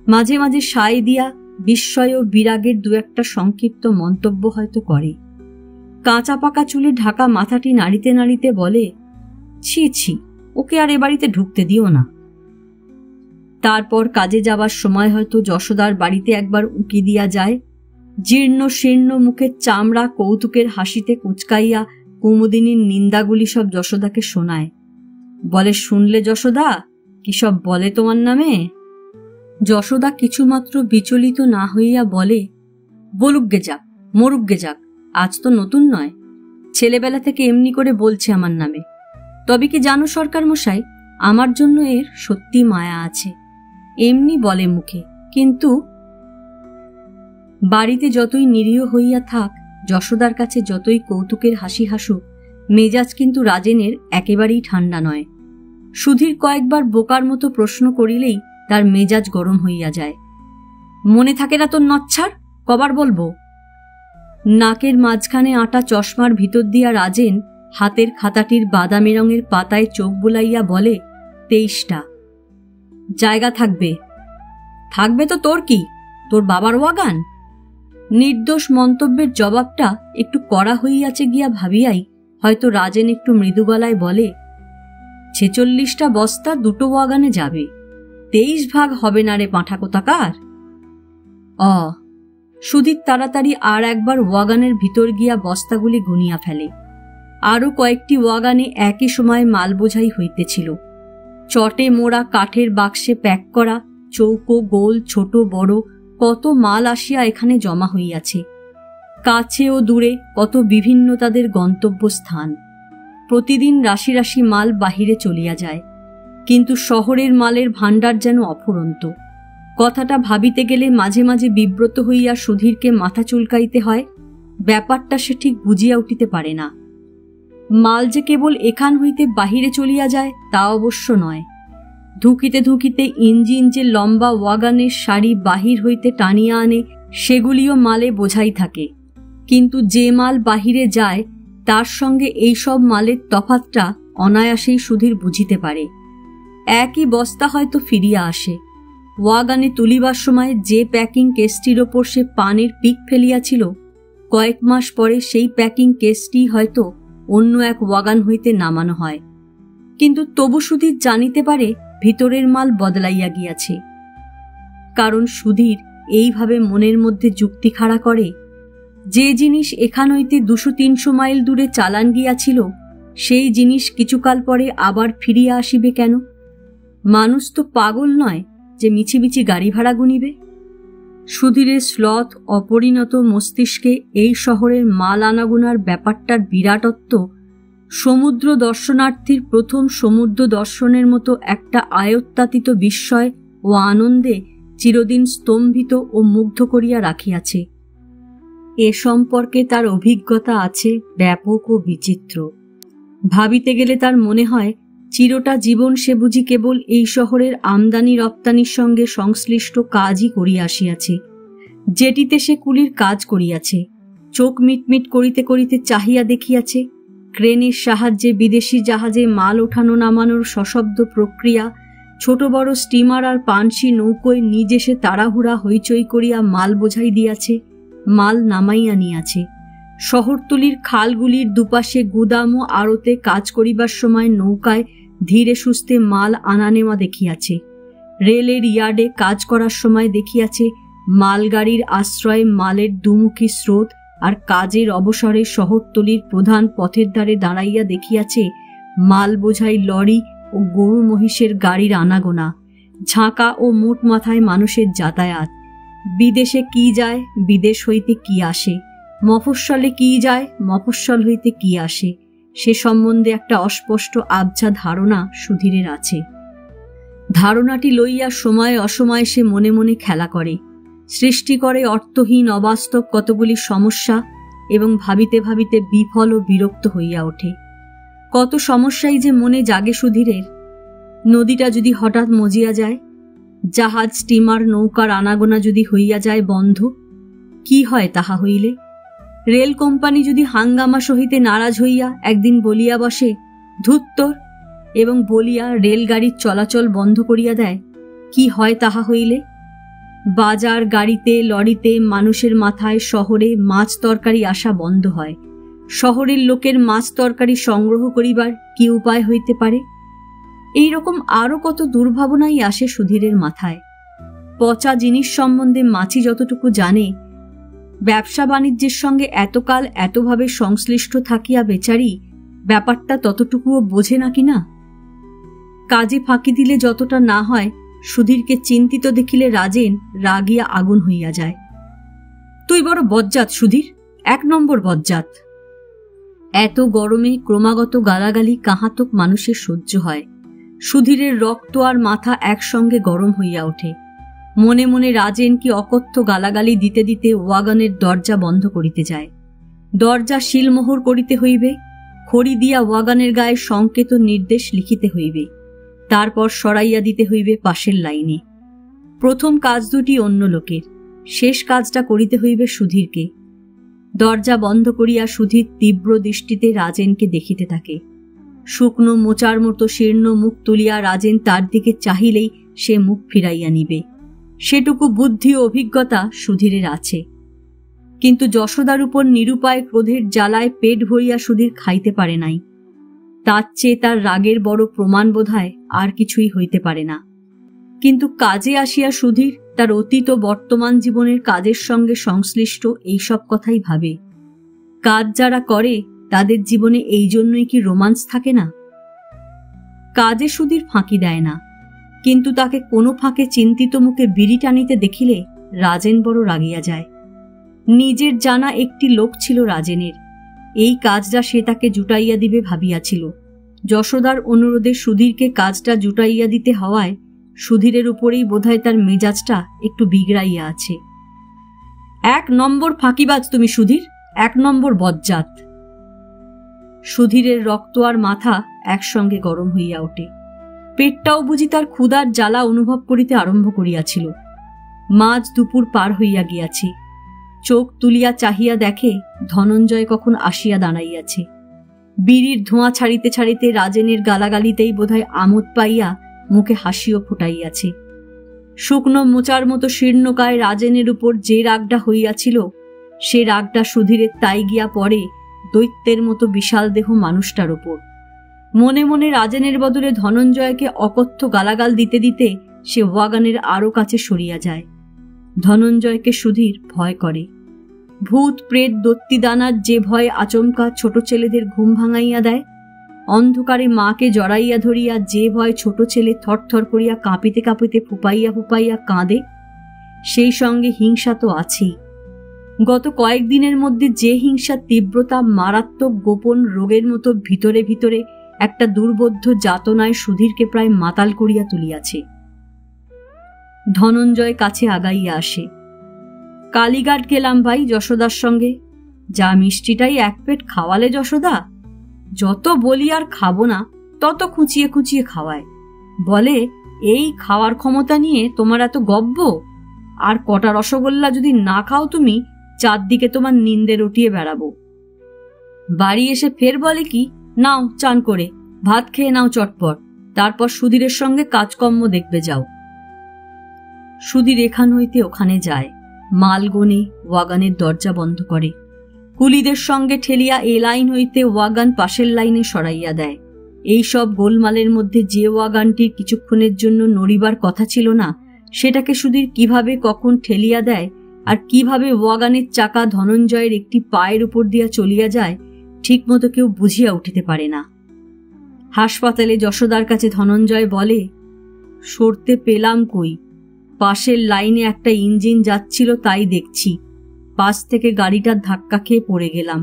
[SPEAKER 1] মাঝে মাঝে সায় দিয়া বিস্ময় ও বিরাগের 2-একটা সংক্ষিপ্ত মন্তব্য হয়তো করে। কাঁচা পাকা চুলে ঢাকা মাথাটি নাড়িতে নাড়িতে বলে, ছি ছি, ওকে আর এ বাড়িতে ঢুকতে দিও না। তারপর কাজে যাবার সময় হয়তো যশোদার বাড়িতে একবার উঁকি দিয়া যায়। জীর্ণ শীর্ণ মুখের চামড়া কৌতুকের হাসিতে কুচকাইয়া কুমুদিনীর নিন্দাগুলি সব যশোদাকে শোনায়। বলে, শুনলে যশোদা, কি সব বলে তোমার নামে? যশোদা কিছুমাত্র বিচলিত না হইয়া বলে, বলুকগে যাক, মরুকগে যাক, আজ তো নতুন নয়, ছেলেবেলা থেকে এমনি করে বলছে আমার নামে। তবে কি জানো সরকার মশাই, আমার জন্য এর সত্যি মায়া আছে। এমনি বলে মুখে, কিন্তু বাড়িতে যতই নিরীহ হইয়া থাক, যশোদার কাছে যতই কৌতুকের হাসি হাসুক, মেজাজ কিন্তু রাজেনের একেবারেই ঠান্ডা নয়। সুধীর কয়েকবার বোকার মতো প্রশ্ন করিলেই তার মেজাজ গরম হইয়া যায়। মনে থাকে না তোর নচ্ছার? কবার বলবো? নাকের মাঝখানে আটা চশমার ভিতর দিয়া রাজেন হাতের খাতাটির বাদামি রঙের পাতায় চোখ বুলাইয়া বলে, 23টা। জায়গা থাকবে? থাকবে তো তোর কি, তোর বাবার ওয়াগান? নির্দোষ মন্তব্যের জবাবটা একটু কড়া হইয়াছে গিয়া ভাবিয়াই হয়তো রাজেন একটু মৃদু গলায় বলে, 46টা বস্তা 2টো ওয়াগানে যাবে, 23 ভাগ হবে না রে পাঁঠা কোথাকার। সুধীর তাড়াতাড়ি আর একবার ওয়াগানের ভিতর গিয়া বস্তাগুলি গুনিয়া ফেলে। আরও কয়েকটি ওয়াগানে একই সময় মাল বোঝাই হইতেছিল। চটে মোড়া কাঠের বাক্সে প্যাক করা চৌকো গোল ছোট বড় কত মাল আসিয়া এখানে জমা হইয়াছে। কাছে ও দূরে কত বিভিন্ন তাদের গন্তব্যস্থান। প্রতিদিন রাশি রাশি মাল বাহিরে চলিয়া যায়, কিন্তু শহরের মালের ভাণ্ডার যেন অফুরন্ত। কথাটা ভাবিতে গেলে মাঝে মাঝে বিব্রত হইয়া সুধীরকে মাথা চুলকাইতে হয়। ব্যাপারটা সে ঠিক বুঝিয়া উঠিতে পারে না। মাল যে কেবল এখান হইতে বাহিরে চলিয়া যায় তা অবশ্য নয়। ধুকিতে ধুকিতে ইঞ্জিন যে লম্বা ওয়াগানের সারি বাহির হইতে টানিয়া আনে, সেগুলিও মালে বোঝাই থাকে। কিন্তু যে মাল বাহিরে যায় তার সঙ্গে এই সব মালের তফাতটা অনায়াসেই সুধীর বুঝিতে পারে। একই বস্তা হয়তো ফিরিয়া আসে। ওয়াগানে তুলিবার সময় যে প্যাকিং কেসটির ওপর সে পানের পিক ফেলিয়াছিল, কয়েক মাস পরে সেই প্যাকিং কেসটি হয়তো অন্য এক ওয়াগান হইতে নামানো হয়। কিন্তু তবু সুধীর জানিতে পারে ভিতরের মাল বদলাইয়া গিয়াছে। কারণ সুধীর এইভাবে মনের মধ্যে যুক্তি খাড়া করে, যে জিনিস এখান হইতে 200-300 মাইল দূরে চালান গিয়াছিল, সেই জিনিস কিছুকাল পরে আবার ফিরিয়া আসিবে কেন? মানুষ তো পাগল নয় যে মিছিমিছি গাড়ি ভাড়া গুনিবে। সুধীরের শ্লথ অপরিণত মস্তিষ্কে এই শহরের মাল আনাগোনার ব্যাপারটার বিরাটত্ব সমুদ্র দর্শনার্থীর প্রথম সমুদ্র দর্শনের মতো একটা আয়ত্তাতীত বিস্ময় ও আনন্দে চিরদিন স্তম্ভিত ও মুগ্ধ করিয়া রাখিয়াছে। এ সম্পর্কে তার অভিজ্ঞতা আছে ব্যাপক ও বিচিত্র। ভাবিতে গেলে তার মনে হয় চিরটা জীবন সে বুঝি কেবল এই শহরের আমদানি রপ্তানির সঙ্গে সংশ্লিষ্ট কাজই করিয়া আসিয়াছে, যেটিতে সে কুলির কাজ করিয়াছে। চোখ মিটমিট করিতে করিতে চাহিয়া দেখিয়াছে ক্রেনের সাহায্যে বিদেশি জাহাজে মাল ওঠানো নামানোর সশব্দ প্রক্রিয়া, ছোট বড় স্টিমার আর পানসি নৌকোয় নিজে সে তাড়াহুড়া হইচই করিয়া মাল বোঝাই দিয়াছে, মাল নামাইয়া নিয়াছে। শহরতলির খালগুলির দুপাশে গুদাম ও আড়তে কাজ করিবার সময় নৌকায় ধীরে সুস্থে মাল আনা নেওয়া দেখিয়াছে। রেলের ইয়ার্ডে কাজ করার সময় দেখিয়াছে মালগাড়ির আশ্রয়ে মালের দুমুখী স্রোত, আর কাজের অবসরে শহরতলির প্রধান পথের ধারে দাঁড়াইয়া দেখিয়াছে মাল বোঝাই লরি ও গরু মহিষের গাড়ির আনাগোনা, ঝাঁকা ও মুঠ মাথায় মানুষের যাতায়াত। বিদেশে কি যায়, বিদেশ হইতে কি আসে, মফস্বলে কি যায়, মফস্বল হইতে কি আসে, সে সম্বন্ধে একটা অস্পষ্ট আবছা ধারণা সুধীরের আছে। ধারণাটি লইয়া সময় অসময় সে মনে মনে খেলা করে, সৃষ্টি করে অর্থহীন অবাস্তব কতগুলি সমস্যা, এবং ভাবিতে ভাবিতে বিফল ও বিরক্ত হইয়া ওঠে। কত সমস্যাই যে মনে জাগে সুধীরের। নদীটা যদি হঠাৎ মজিয়া যায়, জাহাজ স্টিমার নৌকার আনাগোনা যদি হইয়া যায় বন্ধ, কি হয় তাহা হইলে? রেল কোম্পানি যদি হাঙ্গামা সহিতে নারাজ হইয়া একদিন বলিয়া বসে ধুত্তর, এবং বলিয়া রেলগাড়ির চলাচল বন্ধ করিয়া দেয়, কি হয় তাহা হইলে? বাজার গাড়িতে লরিতে মানুষের মাথায় শহরে মাছ তরকারি আসা বন্ধ হয়, শহরের লোকের মাছ তরকারি সংগ্রহ করিবার কি উপায় হইতে পারে? এই রকম আরো কত দুর্ভাবনাই আসে সুধীরের মাথায়। পচা জিনিস সম্বন্ধে মাছি যতটুকু জানে, ব্যবসা বাণিজ্যের সঙ্গে এতকাল এতভাবে সংশ্লিষ্ট থাকিয়া বেচারি ব্যাপারটা ততটুকুও বোঝে নাকি না? কাজে ফাঁকি দিলে যতটা না হয়, সুধীরকে চিন্তিত দেখিলে রাজেন রাগিয়া আগুন হইয়া যায়। তুই বড় বজ্জাত সুধীর, 1 নম্বর বজ্জাত। এত গরমে ক্রমাগত গালাগালি কাহাতক মানুষের সহ্য হয়? সুধীরের রক্ত আর মাথা একসঙ্গে গরম হইয়া ওঠে। মনে মনে রাজেন কি অকথ্য গালাগালি দিতে দিতে ওয়াগনের দরজা বন্ধ করিতে যায়। দরজা শিলমোহর করিতে হইবে, খড়ি দিয়া ওয়াগনের গায়ে সংকেত নির্দেশ লিখিতে হইবে, তারপর সরাইয়া দিতে হইবে পাশের লাইনে। প্রথম কাজ দুটি অন্য লোকের, শেষ কাজটা করিতে হইবে সুধীরকে। দরজা বন্ধ করিয়া সুধীর তীব্র দৃষ্টিতে রাজেনকে দেখিতে থাকে। শুকনো মোচার মতো শীর্ণ মুখ তুলিয়া রাজেন তার দিকে চাহিলেই সে মুখ ফিরাইয়া নিবে, সেটুকু বুদ্ধি ও অভিজ্ঞতা সুধীরের আছে। কিন্তু যশোদার উপর নিরুপায় ক্রোধের জ্বালায় পেট ভরিয়া সুধীর খাইতে পারে নাই। তার চেয়ে তার রাগের বড় প্রমাণ বোধহয় আর কিছুই হইতে পারে না। কিন্তু কাজে আসিয়া সুধীর তার অতীত ও বর্তমান জীবনের কাজের সঙ্গে সংশ্লিষ্ট এইসব কথাই ভাবে। কাজ যারা করে তাদের জীবনে এই জন্যই কি রোমান্স থাকে না? কাজে সুধীর ফাঁকি দেয় না, কিন্তু তাকে কোনো ফাঁকে চিন্তিত মুখে বিড়ি টানিতে দেখিলে রাজেন বড় রাগিয়া যায়। নিজের জানা একটি লোক ছিল রাজেনের, এই কাজটা সে তাকে জুটাইয়া দিবে ভাবিয়াছিল। যশোদার অনুরোধে সুধীরকে কাজটা জুটাইয়া দিতে হওয়ায় সুধীরের উপরেই বোধহয় তার মেজাজটা একটু বিগড়াইয়া আছে। 1 নম্বর ফাঁকিবাজ তুমি সুধীর, 1 নম্বর বজ্জাত। সুধীরের রক্ত আর মাথা একসঙ্গে গরম হইয়া ওঠে। পেটটাও বুঝি তার ক্ষুধার জ্বালা অনুভব করিতে আরম্ভ করিয়াছিল। মাঝ দুপুর পার হইয়া গিয়াছে। চোখ তুলিয়া চাহিয়া দেখে ধনঞ্জয় কখন আসিয়া দাঁড়াইয়াছে। বিড়ির ধোঁয়া ছাড়িতে ছাড়িতে রাজেনের গালাগালিতেই বোধহয় আমোদ পাইয়া মুখে হাসিও ফুটাইয়াছে। শুকনো মোচার মতো শীর্ণকায় রাজেনের উপর যে রাগটা হইয়াছিল, সে রাগটা সুধীরের তাই গিয়া পড়ে দৈত্যের মতো বিশাল দেহ মানুষটার উপর। মনে মনে রাজেনের বদলে ধনঞ্জয়কে অকথ্য গালাগাল দিতে দিতে সে ওয়াগনের আরো কাছে সরিয়া যায়। ধনঞ্জয়কে সুধীর ভয় করে। ভূত প্রেত দত্তিদানার যে ভয় আচমকা ছোট ছেলেদের ঘুম ভাঙাইয়া দেয়, অন্ধকারে মাকে জড়াইয়া ধরিয়া যে ভয় ছোট ছেলে থরথর করিয়া কাঁপিতে কাঁপিতে ফুপাইয়া ফুপাইয়া কাঁদে, সেই সঙ্গে হিংসা তো আছেই। গত কয়েকদিনের মধ্যে যে হিংসার তীব্রতা মারাত্মক গোপন রোগের মতো ভিতরে ভিতরে একটা দুর্বোধ্য যাতনায় সুধীরকে প্রায় মাতাল করিয়া তুলিয়াছে। ধনঞ্জয় কাছে আগাইয়া আসে। কালীঘাট গেলাম ভাই যশোদার সঙ্গে, যা মিষ্টিটাই 1 পেট খাওয়ালে যশোদা। যত বলি আর খাবো না, তত খুঁচিয়ে খুঁচিয়ে খাওয়ায়। বলে এই খাওয়ার ক্ষমতা নিয়ে তোমার এত গব্ব, আর কটা রসগোল্লা যদি না খাও তুমি, চারদিকে তোমার নিন্দে রটিয়ে বেড়াবো। বাড়ি এসে ফের বলে কি, নাও চান করে ভাত খেয়ে নাও চটপট, তারপর সুধীরের সঙ্গে কাজকর্ম দেখবে যাও। সুধীর এখান হইতে ওখানে যায়, মাল গোনে, ওয়াগানের দরজা বন্ধ করে। কুলিদের সঙ্গে ঠেলিয়া এ লাইন হইতে ওয়াগান পাশের লাইনে সরাইয়া দেয়। এই সব গোলমালের মধ্যে যে ওয়াগানটির কিছুক্ষণের জন্য নড়িবার কথা ছিল না, সেটাকে সুধীর কিভাবে কখন ঠেলিয়া দেয়, আর কিভাবে ওয়াগানের চাকা ধনঞ্জয়ের একটি পায়ের উপর দিয়া চলিয়া যায়, ঠিকমতো কেউ বুঝিয়া উঠিতে পারে না। হাসপাতালে যশোদার কাছে ধনঞ্জয় বলে, সরতে পেলাম কই, পাশের লাইনে একটা ইঞ্জিন যাচ্ছিল তাই দেখছি, পাশ থেকে গাড়িটার ধাক্কা খেয়ে পড়ে গেলাম।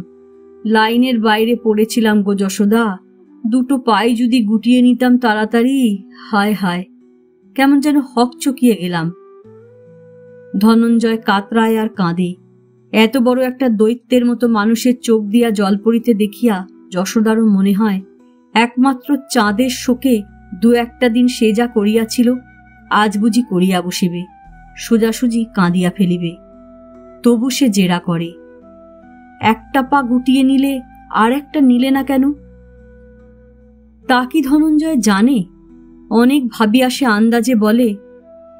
[SPEAKER 1] লাইনের বাইরে পড়েছিলাম গো যশোদা, 2 পায়ে যদি গুটিয়ে নিতাম তাড়াতাড়ি, হায় হায়, কেমন যেন হকচকিয়ে গেলাম। ধনঞ্জয় কাতরায় আর কাঁদে। এত বড় একটা দৈত্যের মতো মানুষের চোখ দিয়া জল পড়িতে দেখিয়া যশোদারও মনে হয় একমাত্র চাঁদের শোকে 2-1 দিন সে যা করিয়াছিল, আজ বুঝি করিয়া বসিবে, সোজাসুজি কাঁদিয়া ফেলিবে। তবু সে জেরা করে, একটা পা গুটিয়ে নিলে আর একটা নিলে না কেন? তা কি ধনঞ্জয় জানে? অনেক ভাবিয়া সে আন্দাজে বলে,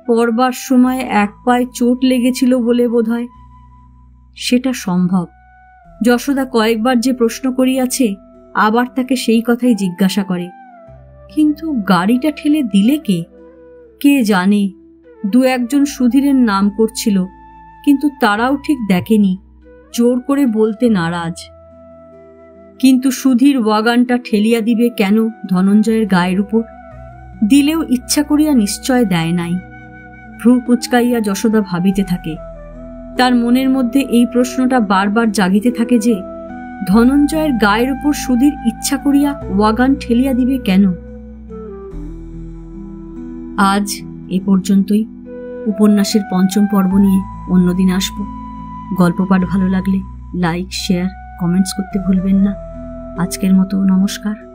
[SPEAKER 1] পড়বার সময় 1 পায়ে চোট লেগেছিল বলে বোধহয়। সেটা সম্ভব। যশোদা কয়েকবার যে প্রশ্ন করিয়াছে আবার তাকে সেই কথাই জিজ্ঞাসা করে। কিন্তু গাড়িটা ঠেলে দিলে কে? কে জানে। দু একজন সুধীরের নাম করছিল, কিন্তু তারাও ঠিক দেখেনি, জোর করে বলতে নারাজ। কিন্তু সুধীর ওয়াগানটা ঠেলিয়া দিবে কেন ধনঞ্জয়ের গায়ের উপর? দিলেও ইচ্ছা করিয়া নিশ্চয় দেয় নাই। ভ্রু কুচকাইয়া যশোদা ভাবিতে থাকে। তার মনের মধ্যে এই প্রশ্নটা বারবার জাগিতে থাকে যে ধনঞ্জয়ের গায়ের উপর সুধীর ইচ্ছা করিয়া ওয়াগান ঠেলিয়া দিবে কেন? আজ এ পর্যন্তই। উপন্যাসের পঞ্চম পর্ব নিয়ে অন্যদিন আসব। গল্প পাঠ ভালো লাগলে লাইক, শেয়ার, কমেন্টস করতে ভুলবেন না। আজকের মতো নমস্কার।